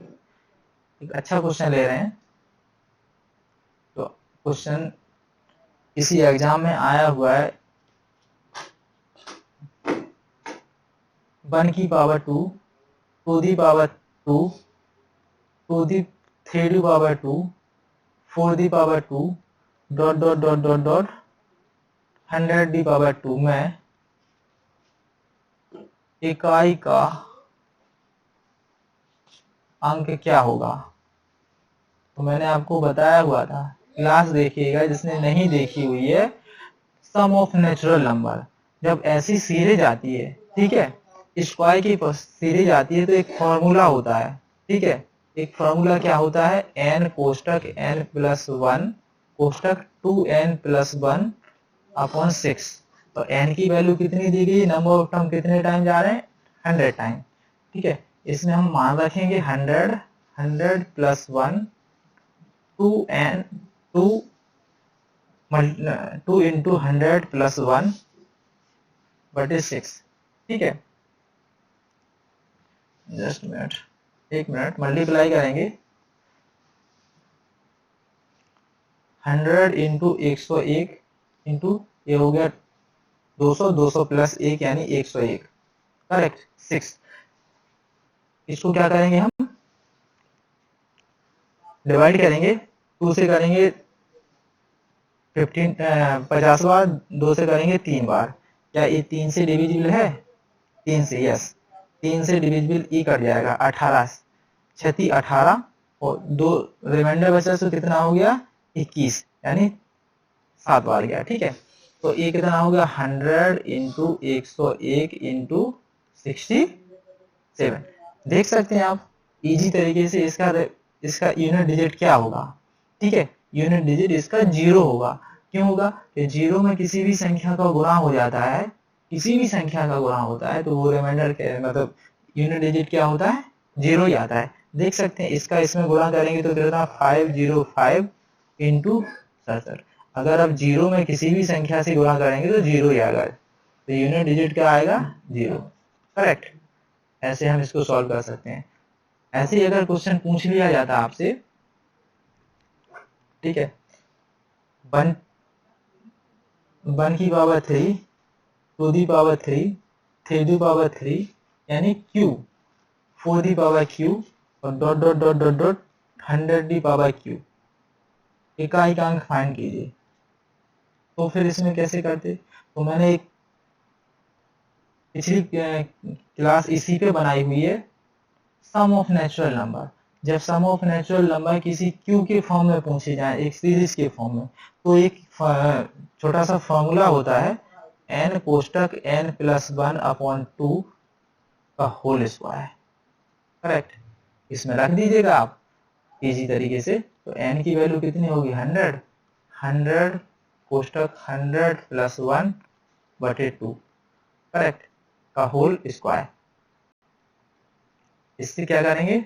S1: अच्छा क्वेश्चन ले रहे हैं। तो क्वेश्चन इसी एग्जाम में आया हुआ है, 1 की power 2 to the power 2 to the 3 power 2 4^2 dot dot dot dot dot 100^2 में इकाई का अंक क्या होगा। तो मैंने आपको बताया हुआ था, क्लास देखिएगा जिसने नहीं देखी हुई है, सम ऑफ नेचुरल नंबर जब ऐसी सीरीज आती है, ठीक है, स्क्वायर की सीरीज आती है तो एक फॉर्मूला होता है, ठीक है, एक फॉर्मूला क्या होता है, n कोष्टक n+1 कोष्टक 2n+1 अपॉन 6। तो n की वैल्यू कितनी दी गई, नंबर ऑफ टर्म कितने टाइम जा रहे हैं, 100 टाइम, ठीक है। इसमें हम मान रखेंगे 100 100+1 2 इंटू 100+1/6, ठीक है। जस्ट मिनट, एक मिनट, मल्टीप्लाई करेंगे 100 इंटू 101 इंटू ये हो गया 200, 200+1 यानी 101, करेक्ट, 6। इसको क्या करेंगे, हम डिवाइड करेंगे, 2 से करेंगे 50 बार, 2 से करेंगे 3 बार। क्या ये 3 से डिविजिबल है, 3 से, यस, 3 से डिविजिबल ई कट जाएगा, 18 छती 18 और 2 रिमाइंडर बचा, तो कितना हो गया 21, यानी 7 बार गया, ठीक है। तो ये कितना हो गया 100 इंटू 101 इंटू 67। देख सकते हैं आप इजी तरीके से इसका यूनिट डिजिट क्या होगा, ठीक है, यूनिट डिजिट इसका 0 होगा। क्यों होगा, कि 0 में किसी भी संख्या का गुणा हो जाता है, किसी भी संख्या का गुणा होता है तो वो रिमाइंडर के मतलब यूनिट डिजिट क्या होता है, 0 ही आता है। देख सकते हैं इसका इसमें गुणा करेंगे तो कितना 505 इंटू 67। अगर आप 0 में किसी भी संख्या से गुणा करेंगे तो 0 ही आएगा, तो यूनिट डिजिट क्या आएगा, 0, करेक्ट। ऐसे हम इसको सॉल्व कर सकते हैं। ऐसे ही अगर क्वेश्चन पूछ लिया जाता आपसे, ठीक है, 1/3 2^3 3^3 यानी q 4^3 और dot dot dot dot dot 100^3 इकाई का अंक फाइंड कीजिए। तो फिर इसमें कैसे करते, तो मैंने एक पिछली क्लास इसी पे बनाई हुई है, सम ऑफ नेचुरल नंबर। जब सम ऑफ नेचुरल नंबर किसी क्यू के फॉर्म में पूछे जाए, एक सीरीज के फॉर्म में, तो एक छोटा सा फॉर्मूला होता है n कोष्टक n+1 अपॉन 2 का होल स्क्वायर, करेक्ट। इसमें रख दीजिएगा आप इजी तरीके से, तो n की वैल्यू कितनी होगी 100 कोष्टक 100+1/2, करेक्ट, का होल स्क्वायर। इससे क्या करेंगे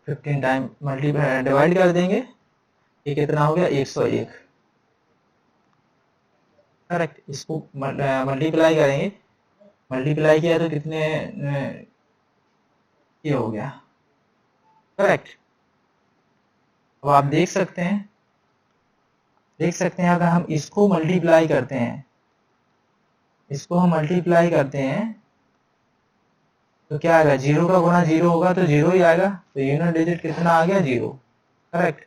S1: 15 टाइम मल्टीप्लाई डिवाइड कर देंगे, ये कितना हो गया 101, करेक्ट। इसको मल्टीप्लाई करेंगे, मल्टीप्लाई किया तो कितने ये हो गया, करेक्ट। अब आप देख सकते हैं अगर हम इसको मल्टीप्लाई करते हैं, इसको हम मल्टीप्लाई करते हैं तो क्या आएगा, 0 का गुणा 0 होगा तो 0 ही आएगा, तो यूनिट डिजिट कितना आ गया 0, करेक्ट।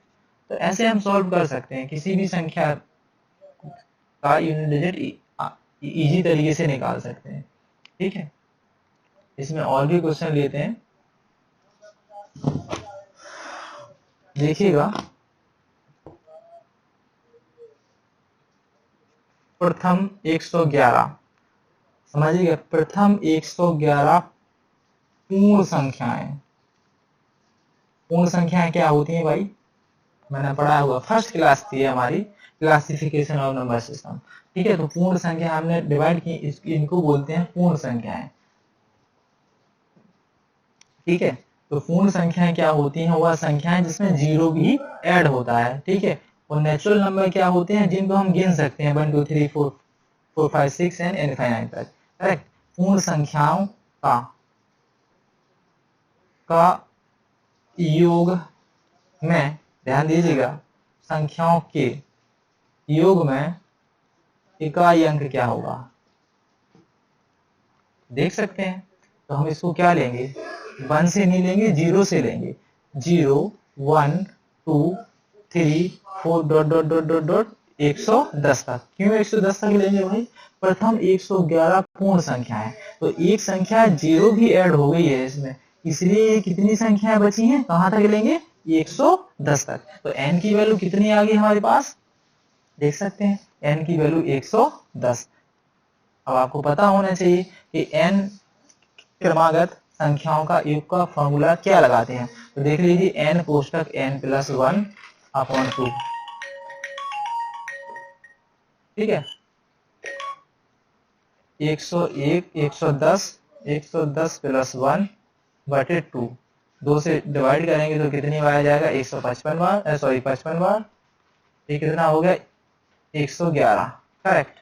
S1: तो ऐसे हम सॉल्व कर सकते हैं, किसी भी संख्या का यूनिट डिजिट इजी तरीके से निकाल सकते हैं, ठीक है। इसमें और भी क्वेश्चन लेते हैं, देखिएगा। प्रथम 111, समझिएगा, प्रथम 111 पूर्ण संख्याएं। पूर्ण संख्याएं क्या होती हैं भाई, मैंने पढ़ा हुआ, फर्स्ट क्लास थी हमारी, क्लासिफिकेशन ऑफ नंबर सिस्टम, ठीक है। तो पूर्ण संख्या हमने डिवाइड की, इनको बोलते हैं पूर्ण संख्याएं, ठीक है। तो पूर्ण संख्याएं क्या होती हैं, वह संख्याएं जिसमें 0 भी ऐड होता है, ठीक है। और नेचुरल नंबर क्या होते हैं, जिनको हम गिन सकते हैं 1 2 3 4 4 5 6 एंड इनफाइनाइट तक, करेक्ट। पूर्ण संख्याओं का योग में, ध्यान दीजिएगा, संख्याओं के योग में इकाई अंक क्या होगा, देख सकते हैं। तो हम इसको क्या लेंगे, 1 से नहीं लेंगे, 0 से लेंगे, 0 1 2 3 4 dot dot dot dot dot 110 तक। क्यों 110 तक लेंगे भाई? प्रथम 111 पूर्ण संख्या है, तो एक संख्या 0 भी ऐड हो गई है इसमें, इसलिए कितनी संख्याएं बची हैं, कहां तक लेंगे? 110 तक। तो n की वैल्यू कितनी आ गई हमारे पास, देख सकते हैं, n की वैल्यू 110। अब आपको पता होना चाहिए कि n क्रमागत संख्याओं का योग का फॉर्मूला क्या लगाते हैं। तो देख लीजिए, n कोष्टक n प्लस 1 अपॉन 2, ठीक है, 101 110 प्लस 1 बटे 2, 2 से डिवाइड करेंगे तो कितनी बार आ जाएगा? 155 बार, सॉरी 55 बार। ये कितना हो गया? 111, करेक्ट।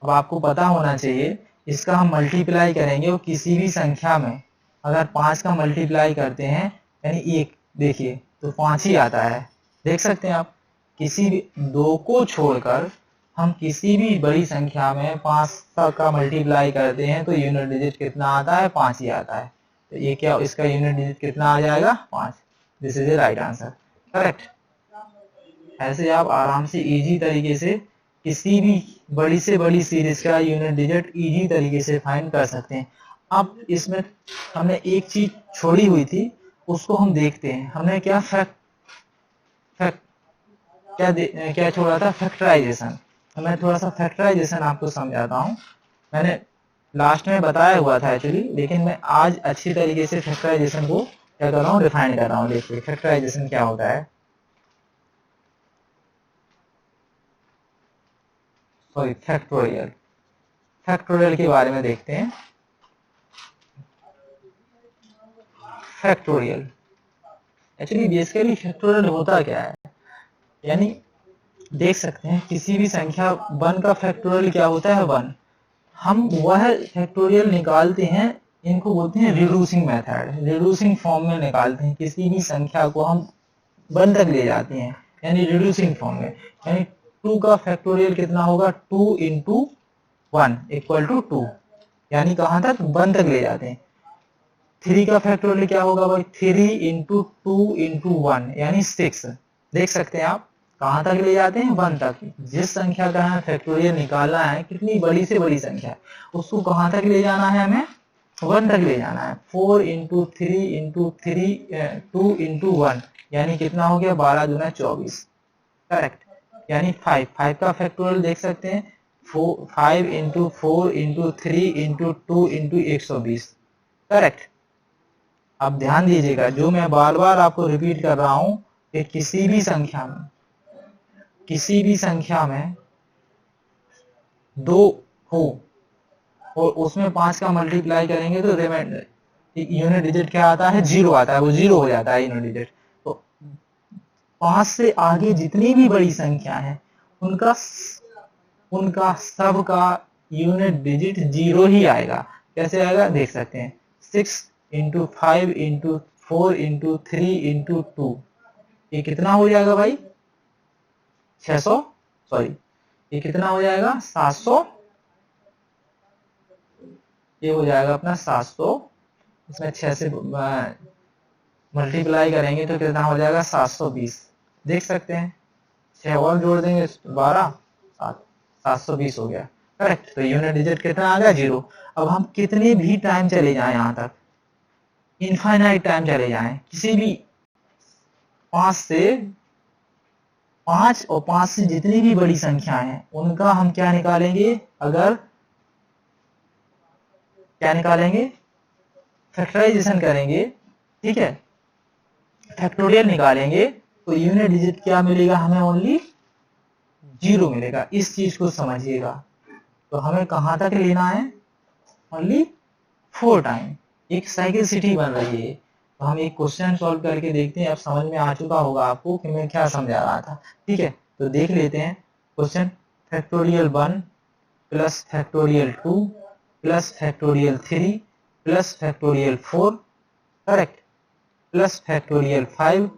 S1: अब आपको पता होना चाहिए, इसका हम मल्टीप्लाई करेंगे और किसी भी संख्या में अगर 5 का मल्टीप्लाई करते हैं यानी 1, देखिए तो 5 ही आता है, देख सकते हैं आप। किसी भी 2 को छोड़कर हम किसी भी बड़ी संख्या में 5 का मल्टीप्लाई करते हैं तो यूनिट डिजिट कितना आता है? 5 ही आता है। तो ये क्या, इसका यूनिट डिजिट कितना आ जाएगा? 5। This is the right answer, correct. ऐसे आप आराम से इजी तरीके से किसी भी बड़ी से बड़ी सीरीज का यूनिट डिजिट इजी तरीके से फाइंड कर सकते हैं। अब इसमें हमने एक चीज छोड़ी हुई थी, उसको हम देखते हैं। हमने क्या क्या छोड़ा था? फैक्टराइजेशन। मैं थोड़ा सा फैक्टराइजेशन आपको समझाता हूँ। मैंने लास्ट में बताया हुआ था एक्चुअली, लेकिन मैं आज अच्छी तरीके से फैक्टराइजेशन को क्या कर रहा हूँ? डिफाइन कर रहा हूँ। देखिए फैक्टराइजेशन क्या होता है, सॉरी फैक्टोरियल। फैक्टोरियल के बारे में देखते हैं। फैक्टोरियल एक्चुअली बेसिकली फैक्टोरियल होता क्या है, यानी देख सकते हैं किसी भी संख्या 1 का फैक्टोरियल क्या होता है? 1। हम वह फैक्टोरियल निकालते हैं, इनको बोलते हैं रिड्यूसिंग मेथड, रिड्यूसिंग फॉर्म में निकालते हैं। किसी भी संख्या को हम 1 तक ले जाते हैं, यानी रिड्यूसिंग फॉर्म में। यानी 2 का फैक्टोरियल कितना होगा? 2 इंटू 1 इक्वल टू 2, यानी कहां तक? 1 तक ले जाते हैं। 3 का फैक्टोरियल क्या होगा भाई? 3 इंटू 2 इंटू 1 यानी 6। देख सकते हैं आप, कहां तक ले जाते हैं? 1 तक। जिस संख्या का हमें फैक्टोरियल निकालना है, कितनी बड़ी से बड़ी संख्या है, उसको कहां तक ले जाना है? हमें 1 तक ले जाना है। 4 इंटू 3 इंटू 3 2 इंटू 1 यानी कितना हो गया? 12 दूना 24, करेक्ट। यानी 5 का फैक्टोरियल देख सकते हैं, 5 into 4 into 3 into 2 into 120, correct. अब ध्यान दीजिएगा, जो मैं बार बार आपको रिपीट कर रहा हूं कि किसी भी संख्या में 2 हो और उसमें 5 का मल्टीप्लाई करेंगे तो रिमाइंडर यूनिट डिजिट क्या आता है? 0 आता है, वो 0 हो जाता है यूनिट डिजिट। तो 5 से आगे जितनी भी बड़ी संख्या है उनका उनका सबका यूनिट डिजिट 0 ही आएगा। कैसे आएगा? देख सकते हैं, 6 इंटू 5 इंटू 4 इंटू 3 इंटू 2, ये कितना हो जाएगा भाई? 600, सॉरी ये कितना हो जाएगा? 700, ये हो जाएगा अपना 700। इसमें 6 से मल्टीप्लाई करेंगे तो कितना हो जाएगा? 720। देख सकते हैं, 6 और जोड़ देंगे 12, 720 हो गया, करेक्ट। तो यूनिट डिजिट कितना आ गया? 0। अब हम कितने भी टाइम चले जाएं, यहां तक इनफाइनाइट टाइम चले जाएं, किसी भी 5 और 5 से जितनी भी बड़ी संख्या है उनका हम क्या निकालेंगे? अगर क्या निकालेंगे? फैक्टराइजेशन करेंगे, ठीक है, फैक्टोरियल निकालेंगे तो यूनिट डिजिट क्या मिलेगा हमें? ओनली 0 मिलेगा। इस चीज को समझिएगा। तो हमें कहां तक लेना है? Only 4 time. एक साइकिल सिटी बन रही है। तो हम एक क्वेश्चन सॉल्व करके देखते हैं। अब समझ में आ चुका होगा आपको कि मैं क्या समझा रहा था, ठीक है। तो देख लेते हैं question. Factorial 1 plus factorial 2 plus factorial 3 plus factorial 4, correct, plus factorial 5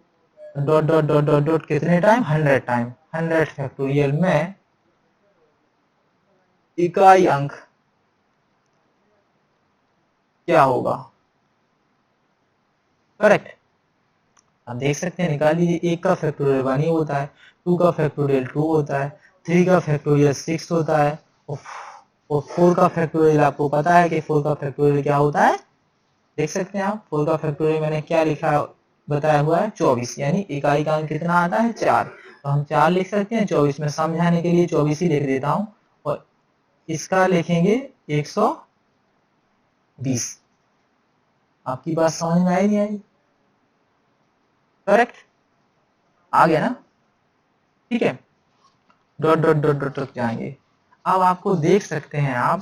S1: dot dot dot dot dot कितने टाइम? 100 टाइम। 100 फैक्टोरियल में इकाई अंक क्या होगा? करेक्ट। आप देख सकते हैं, निकाल लीजिए। 1 का फैक्टोरियल 1 ही होता है, 2 का फैक्टोरियल 2 होता है, 3 का फैक्टोरियल 6 होता है, और 4 का फैक्टोरियल आपको पता है कि 4 का फैक्टोरियल क्या होता है। देख सकते हैं आप, 4 का फैक्टोरियल मैंने क्या लिखा बताया हुआ है, 24, यानी इकाई का अंक कितना आता है, 4। तो हम 4 लिख सकते हैं, 24 में समझाने के लिए 24 ही लिख देता हूं, और इसका लिखेंगे 120। आपकी बात समझ में आई नहीं आई? करेक्ट, आ गया ना? ठीक है, डॉट डॉट डॉट डॉट तक जाएंगे। अब आपको देख सकते हैं आप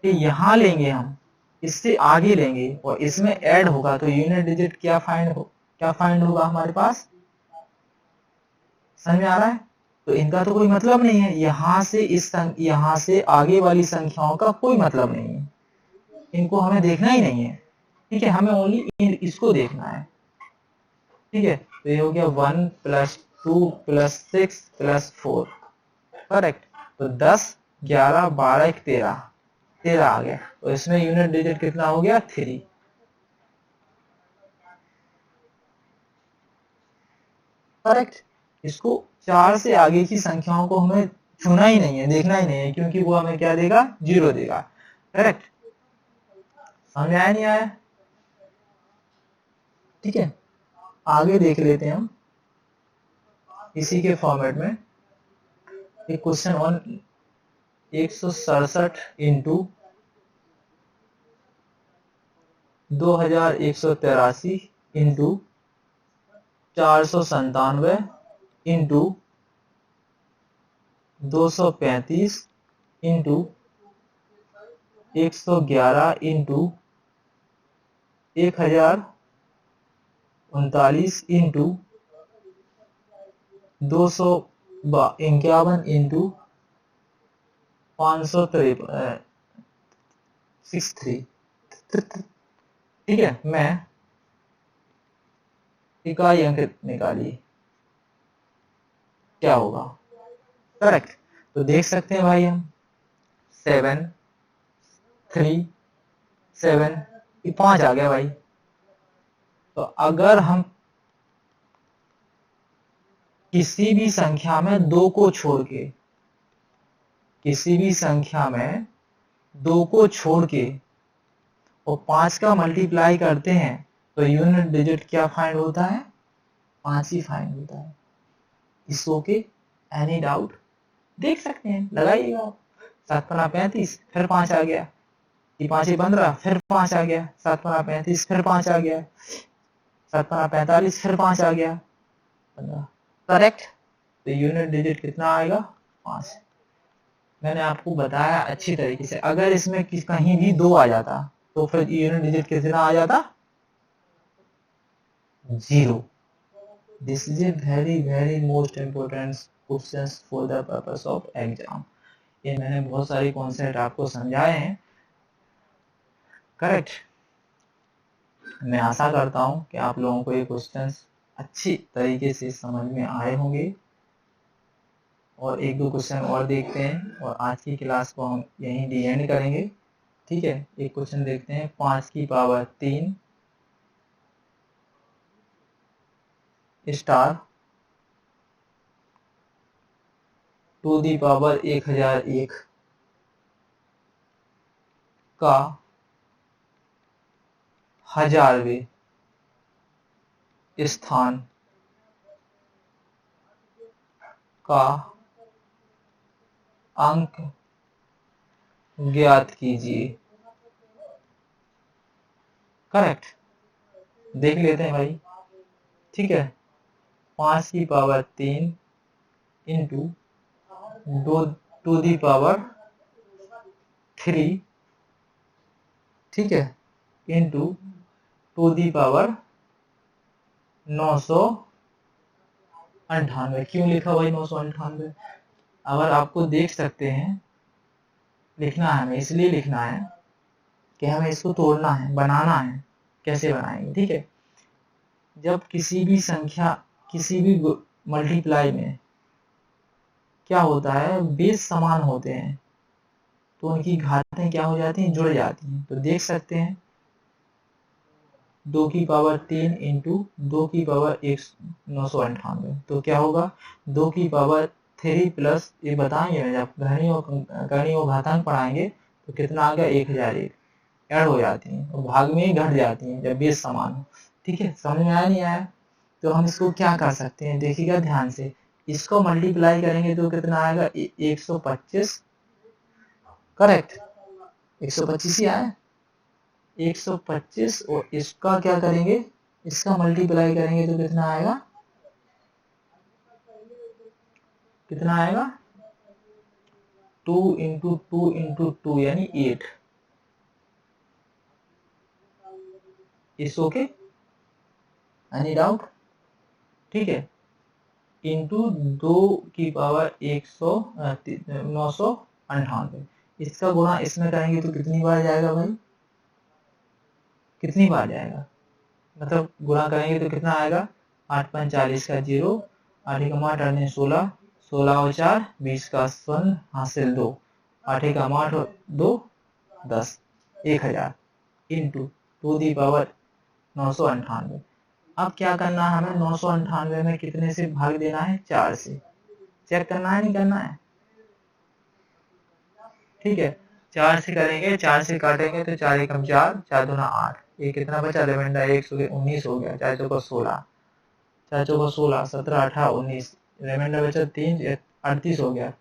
S1: कि यहां लेंगे हम, इससे आगे लेंगे और इसमें ऐड होगा, तो यूनिट डिजिट क्या फाइंड होगा हमारे पास। समझ में आ रहा है? तो इनका तो कोई मतलब नहीं है, यहां से आगे वाली संख्याओं का कोई मतलब नहीं है, इनको हमें देखना ही नहीं है। ठीक है, हमें ओनली इसको देखना है। ठीक है, तो ये हो गया 1 + 2 + 6 + 4। करेक्ट। तो 10 11 12 13 आ गया, तो इसमें यूनिट डिजिट कितना हो गया, 3। करेक्ट। इसको 4 से आगे की संख्याओं को हमें छूना ही नहीं है, देखना ही नहीं है, क्योंकि वो हमें क्या देगा, 0 देगा। करेक्ट, समझ आया नहीं आया? ठीक है, आगे देख लेते हैं हम इसी के फॉर्मेट में एक क्वेश्चन और। 167 into 2183 into 497 into 235 into 111 into 1039 into 251 into 563। ठीक है, मैं इकाई अंक निकालिए क्या होगा। करेक्ट, तो देख सकते हैं भाई हम 7 3 7, 5 आ गया भाई। तो अगर हम किसी भी संख्या में 2 को छोड़ के, किसी भी संख्या में 2 को छोड़ के और 5 का मल्टीप्लाई करते हैं, तो यूनिट डिजिट क्या फाइंड होता है, 5 ही फाइंड होता है। इसको के एनी डाउट? देख सकते हैं, लगाइएगा आप। 7 × 35, फिर 5 आ गया, 5 × 15, फिर 5 आ गया, 7 × 35, फिर 5 आ गया, 7 × 45, फिर 5 आ गया, 15। करेक्ट, तो यूनिट डिजिट कितना आएगा, 5। मैंने आपको बताया अच्छी तरीके से, अगर इसमें कहीं भी 2 आ जाता तो फिर यूनिट डिजिट कितना आ जाता, 0। This is a very most important question for the purpose of exam. ये मैंने बहुत सारी कॉन्सेप्ट आपको समझाए हैं। करेक्ट, मैं आशा करता हूं कि आप लोगों को ये क्वेश्चंस अच्छी तरीके से समझ में आए होंगे। और 1-2 क्वेश्चन और देखते हैं और आज की क्लास को हम यहीं डी एंड करेंगे। ठीक है, एक क्वेश्चन देखते हैं। 5 की power 3 star to the power 1001 का 1000वें स्थान का अंक ज्ञात कीजिए। करेक्ट, देख लेते हैं भाई। ठीक है, 5 की पावर 3 इंटू 2 दी पावर 3, ठीक है, इंटू 2 दी पावर 998। क्यों लिखा भाई 998? अगर आपको देख सकते हैं, लिखना है हमें, इसलिए लिखना है कि हमें इसको तोड़ना है, बनाना है। कैसे बनाएंगे? ठीक है, जब किसी भी संख्या, किसी भी मल्टीप्लाई में क्या होता है, बेस समान होते हैं तो उनकी घातें क्या हो जाती हैं, जुड़ जाती हैं। तो देख सकते हैं 2 की पावर 3 इंटू 2 की पावर 998, तो क्या होगा 2 की पावर 3 प्लस, ये बताएंगे ना जब कर्णी और घातांक पढ़ाएंगे तो कितना आ गया 1001, ऐड हो जाती हैं और भाग में ही घट जाती हैं जब बेस समान हो। ठीक है, समझ में आया नहीं आया? तो हम इसको क्या कर सकते हैं, देखिएगा ध्यान से, इसको मल्टीप्लाई करेंगे तो कितना आएगा 125, करेक्ट 125 ही आया 125, और इसका क्या करेंगे, इसका मल्टीप्लाई करेंगे तो कितना आएगा, कितना आएगा 2 इंटू 2 इंटू 2 यानी 8। इस ओके, एनी डाउट? ठीक है, इंटू 2 की पावर 998, इसका गुणा इसमें करेंगे तो कितनी बार जाएगा भाई, कितनी बार जाएगा, मतलब गुणा करेंगे तो कितना आएगा 8 5 40 का 0, 8 1 8 8 16, 16 और 4 20 का 1 हासिल 2, 8 1 8 और 2 10, 1000 इंटू 2 की पावर 998। अब क्या करना है, हमें 998 में कितने से भाग देना है, 4 से, चेक करना है नहीं करना है? ठीक है, 4 से करेंगे, 4 से काटेंगे तो 4 एकम 4, 4 दूना 8, ये कितना बचा, रिमाइंडर 19 हो गया, 4 चौका 16, 4 चौका 16, 17 18 19, रिमाइंडर बचा 3, 38 हो गया,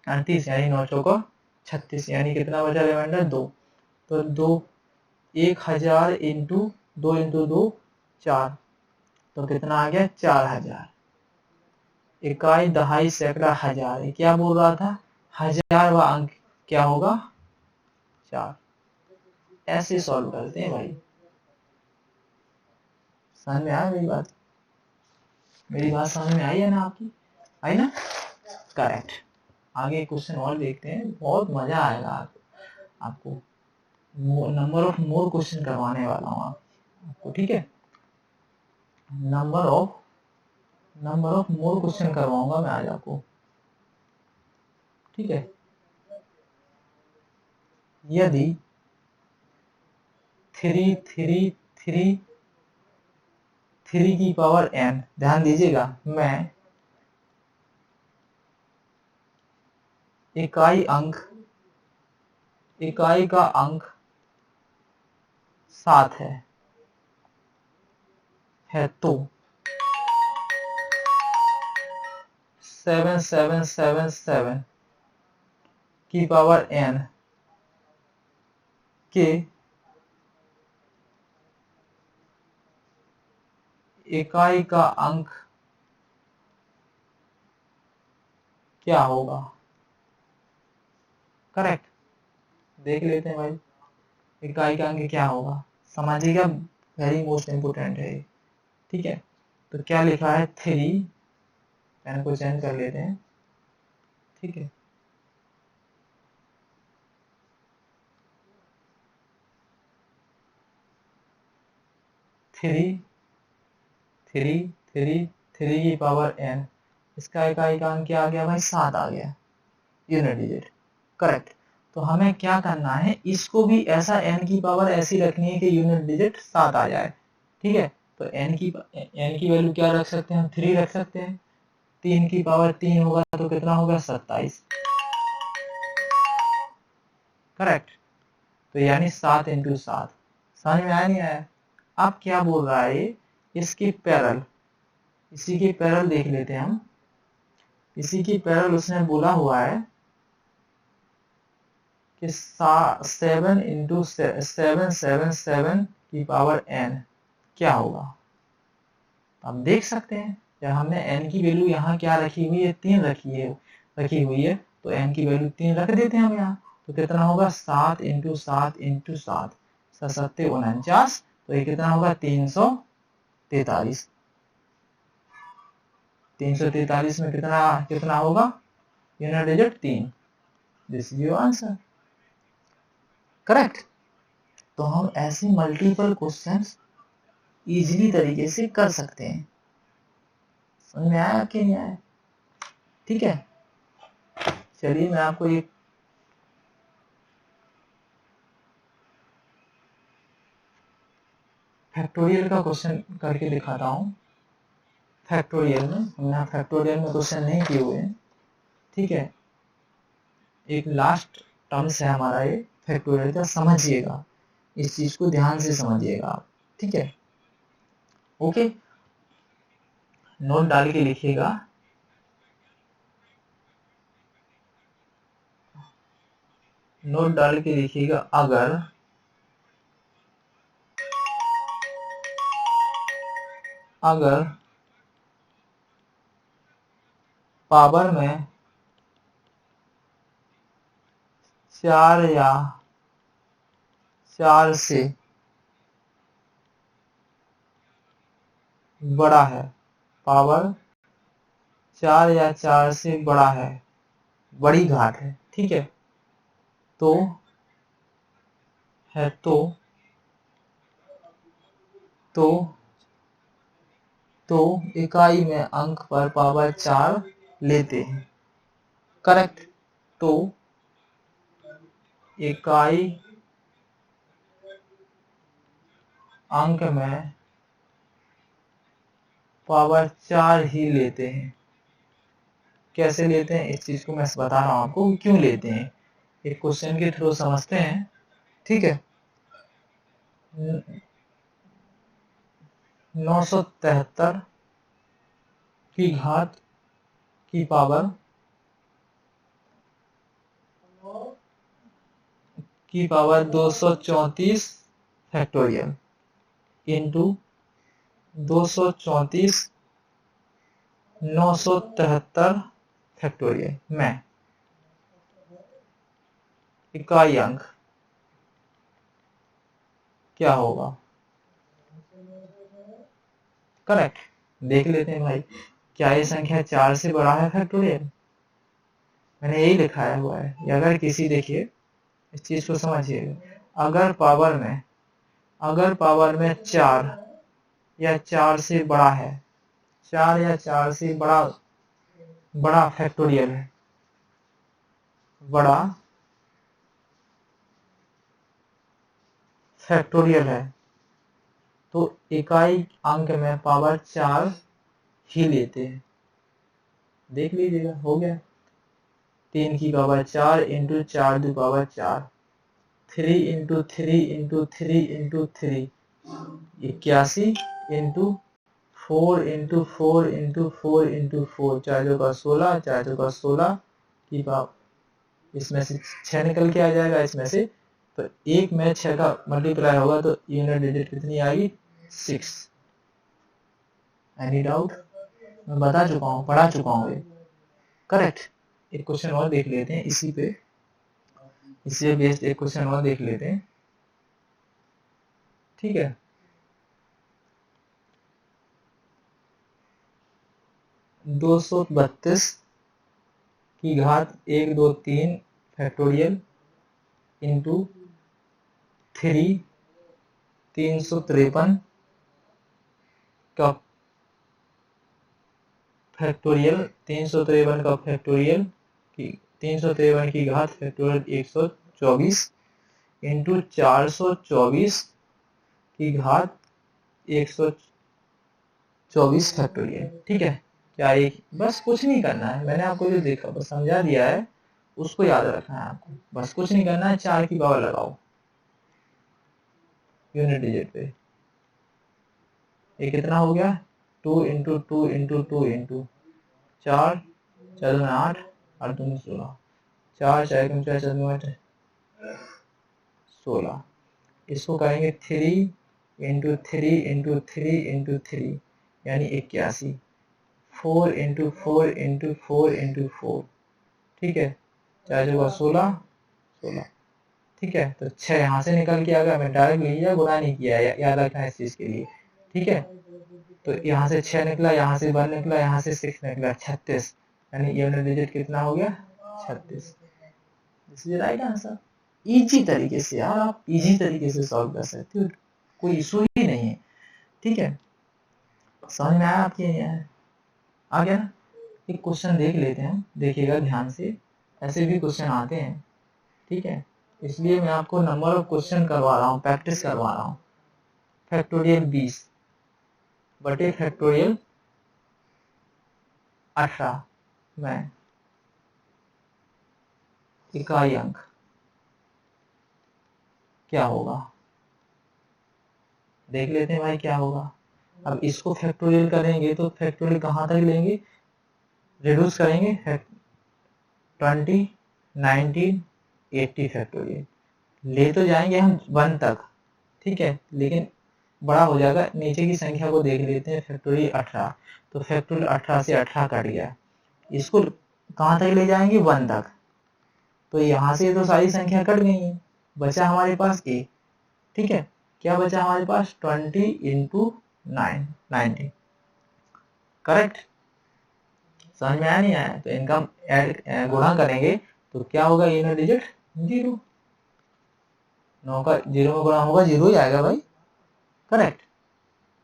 S1: 38 यानी 9 चौका 36, यानी कितना बचा रिमाइंडर 2, तो 2 1000 इंटू 2 इंटू 2 4, तो कितना आ गया 4000, इकाई दहाई सैकड़ा हजार, क्या बोल रहा था, 1000 व अंक क्या होगा 4। ऐसे सॉल्व करते हैं भाई, समझ में आया मेरी बात, मेरी बात समझ में आई है ना आपकी, आई ना? करेक्ट। आगे क्वेश्चन और देखते हैं, बहुत मजा आएगा आपको, नंबर ऑफ मोर क्वेश्चन करवाने वाला हूँ आपको, ठीक है, नंबर ऑफ मोर क्वेश्चन करवाऊंगा मैं आज आपको, ठीक है। यदि 3 की पावर n, ध्यान दीजिएगा, मैं इकाई का अंक 7 है तो 7777 की पावर n के इकाई का अंक क्या होगा, करेक्ट, देख लेते हैं भाई, इकाई का अंक क्या होगा, समझिएगा, वेरी मोस्ट इंपोर्टेंट है, ठीक है। तो क्या लिखा है 3, पेन को चेंज कर लेते हैं, ठीक है, 3 की पावर n, इसका इकाई का अंक क्या आ गया भाई 7 आ गया, यूनिट डिजिट, करेक्ट। तो हमें क्या करना है, इसको भी ऐसा n की पावर ऐसी रखनी है कि यूनिट डिजिट 7 आ जाए, ठीक है। तो n की वैल्यू क्या रख सकते हैं हम, 3 रख सकते हैं, 3 की पावर 3 होगा तो कितना होगा 27, करेक्ट। तो यानी 7 इंटू 7, समझ में आया नहीं आया? अब क्या बोल रहा है, इसकी पैरल, इसी की पैरल देख लेते हैं हम, इसी की पैरल उसने बोला हुआ है कि 7 इंटू 777 की पावर n क्या होगा। आप देख सकते हैं, जब हमने n की वैल्यू यहाँ क्या रखी हुई है, 3 रखी हुई है, तो n की वैल्यू 3 रख देते हैं हम यहाँ, तो कितना होगा 7 इंटू 7 इंटू 7, 7 49, तो ये कितना होगा 343, 343 में कितना होगा, unit digit 3, this is your answer, correct. तो हम ऐसे मल्टीपल क्वेश्चंस इजीली तरीके से कर सकते हैं, समझ में आया कि नहीं आया? ठीक है, चलिए मैं आपको एक फैक्टोरियल का क्वेश्चन करके दिखाता हूँ। फैक्टोरियल में हमने फैक्टोरियल में क्वेश्चन नहीं किए हुए हैं, ठीक है। एक लास्ट टर्म्स है हमारा ये फैक्टोरियल का, समझिएगा इस चीज को, ध्यान से समझिएगा आप, ठीक है। ओके, नोट डाल के लिखिएगा। नोट डाल के लिखिएगा, अगर पावर में 4 या 4 से बड़ा है, पावर 4 या 4 से बड़ा है, बड़ी घात है, ठीक है, तो इकाई में अंक पर पावर 4 लेते हैं, करेक्ट। तो इकाई अंक में पावर 4 ही लेते हैं। कैसे लेते हैं इस चीज को मैं बता रहा हूं आपको, क्यों लेते हैं, एक क्वेश्चन के थ्रू समझते हैं, ठीक है। 973 की घात की पावर 234 फैक्टोरियल इंटू 234 973 फैक्टोरियल में इकाई अंक क्या होगा, करेक्ट। देख लेते हैं भाई, क्या ये संख्या 4 से बड़ा है फैक्टोरियल, मैंने यही लिखाया हुआ है। अगर किसी, देखिए इस चीज को समझिएगा, अगर पावर में 4 या 4 से बड़ा है, 4 या 4 से बड़ा फैक्टोरियल है, बड़ा फैक्टोरियल है, तो इकाई अंक में पावर 4 ही लेते हैं। देख लीजिएगा, हो गया 3 की पावर 4 इंटू 4 की power 4, 3 into 3 into 3 into 3, 81 into 4 into 4 into 4 into 4, 4 का 16, 4 का 16 की पावर, इसमें से 6 निकल के आ जाएगा इसमें से, तो एक में 6 का मल्टीप्लाई होगा तो यूनिट डिजिट कितनी आएगी, 6। एनी डाउट, मैं बता चुका हूँ, पढ़ा चुका हूँ ये, करेक्ट। एक क्वेश्चन और देख लेते हैं इसी बेस्ड एक क्वेश्चन और देख लेते हैं, ठीक है। दो 232 की घात 1 2 3 फैक्टोरियल इंटू 3 353 का फैक्टोरियल, 353 का फैक्टोरियल की 353 की घात फैक्टोरियल 124 इंटू 424 की घात 124 फैक्टोरियल, ठीक है। क्या एक, बस कुछ नहीं करना है, मैंने आपको जो देखा बस समझा दिया है, उसको याद रखना है आपको, बस कुछ नहीं करना है। 4 की पावर लगाओ यूनिट डिजिट पे, ये कितना हो गया, 2 इंटू 2 इंटू 2 इंटू 4 4 में 8 और 2 में 16, 4 4 कम 4 4 में 16, इसको करेंगे 3 इंटू 3 इंटू 3 इंटू 3 यानी 81, 4 इंटू 4 इंटू 4 इंटू 4, ठीक है, 4 जगह 16 16, ठीक है। तो 6 यहाँ से निकल के आ गया, मैं डायरेक्ट लिया, गुणा नहीं किया, याद रखना है इस चीज के लिए, ठीक है। तो यहाँ से 6 निकला, यहाँ से 1 निकला, यहाँ से 6 निकला, 36, यानी यूनिट डिजिट कितना हो गया, 36। This is right answer. Easy तरीके से यार, आप इजी तरीके से सॉल्व कर सकते हो, कोई इशू ही नहीं है, ठीक है। समझ में आया आपके, आ गया ना। एक क्वेश्चन देख लेते हैं, देखिएगा ध्यान से, ऐसे भी क्वेश्चन आते हैं, ठीक है, इसलिए मैं आपको नंबर ऑफ क्वेश्चन करवा रहा हूँ, प्रैक्टिस करवा रहा हूँ, फैक्टोरियल 20 बटे फैक्टोरियल 18 में इकाई अंक क्या होगा, देख लेते हैं भाई क्या होगा। अब इसको फैक्टोरियल करेंगे तो फैक्टोरियल कहाँ तक लेंगे, रिड्यूस करेंगे 20, 19, 80 फैक्टोरियल ले तो जाएंगे हम 1 तक, ठीक है, लेकिन बड़ा हो जाएगा। नीचे की संख्या को देख लेते हैं, फैक्टोरियल 18, तो फैक्टोरियल 18 से 18 कट गया, इसको कहाँ तक ले जाएंगे 1 तक, तो यहाँ से तो सारी संख्या कट गई है, बचा हमारे पास a, ठीक है, क्या बचा हमारे पास 20 × 9, 90, करेक्ट। समझ में आया नहीं आया, तो इनका ऐड गुणा करेंगे तो क्या होगा, यूनिट डिजिट 0, 9 का 0 में गुणा होगा 0 ही आएगा भाई, करेक्ट।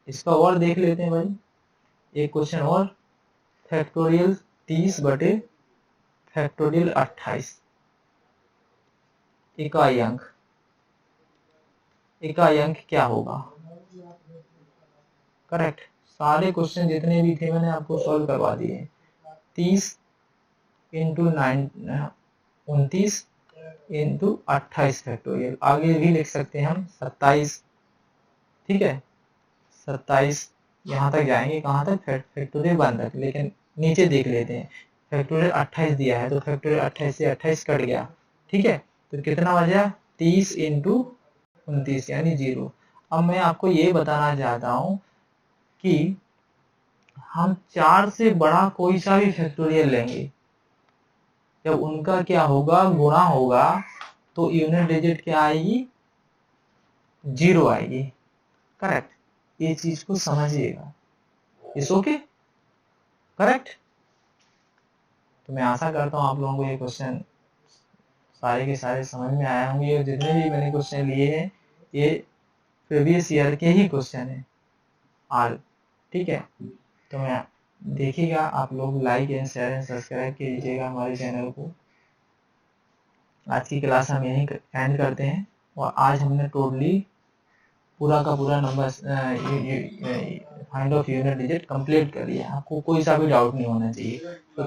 S1: इसका और देख लेते हैं भाई, एक क्वेश्चन और, फैक्टोरियल 30 बटे फैक्टोरियल 28 इकाई अंक क्या होगा, करेक्ट। सारे क्वेश्चन जितने भी थे मैंने आपको सॉल्व करवा दिए। 30 × 29 × 28 फैक्टोरियल, आगे भी लिख सकते हैं हम 27, ठीक है, 27 यहाँ तक जाएंगे, कहाँ तक, फैक्टोरियल 1 तक, लेकिन नीचे देख लेते हैं, फैक्टोरियल 28 दिया है तो फैक्टोरियल 28 से 28 कट गया, ठीक है, तो कितना बचा, 30 × 29 यानी 0। अब मैं आपको ये बताना चाहता हूँ कि हम 4 से बड़ा कोई सा भी फैक्टोरियल लेंगे, जब उनका क्या होगा, गुणा होगा, तो यूनिट डिजिट क्या आएगी, 0 आएगी, करेक्ट। ये चीज को समझिएगा, इस ओके, करेक्ट। तो मैं आशा करता हूँ आप लोगों को ये क्वेश्चन सारे के सारे समझ में आए होंगे। ये जितने भी मैंने क्वेश्चन लिए हैं ये प्रीवियस ईयर के ही क्वेश्चन है आल, ठीक है। तो मैं देखिएगा, आप लोग like and share and subscribe कीजिएगा हमारे चैनल को। आज की क्लास हम यहीं एंड करते हैं, और आज हमने टोटली पूरा का पूरा number find of unit digit complete कर लिया, आपको कोई सा भी डाउट नहीं होना चाहिए। तो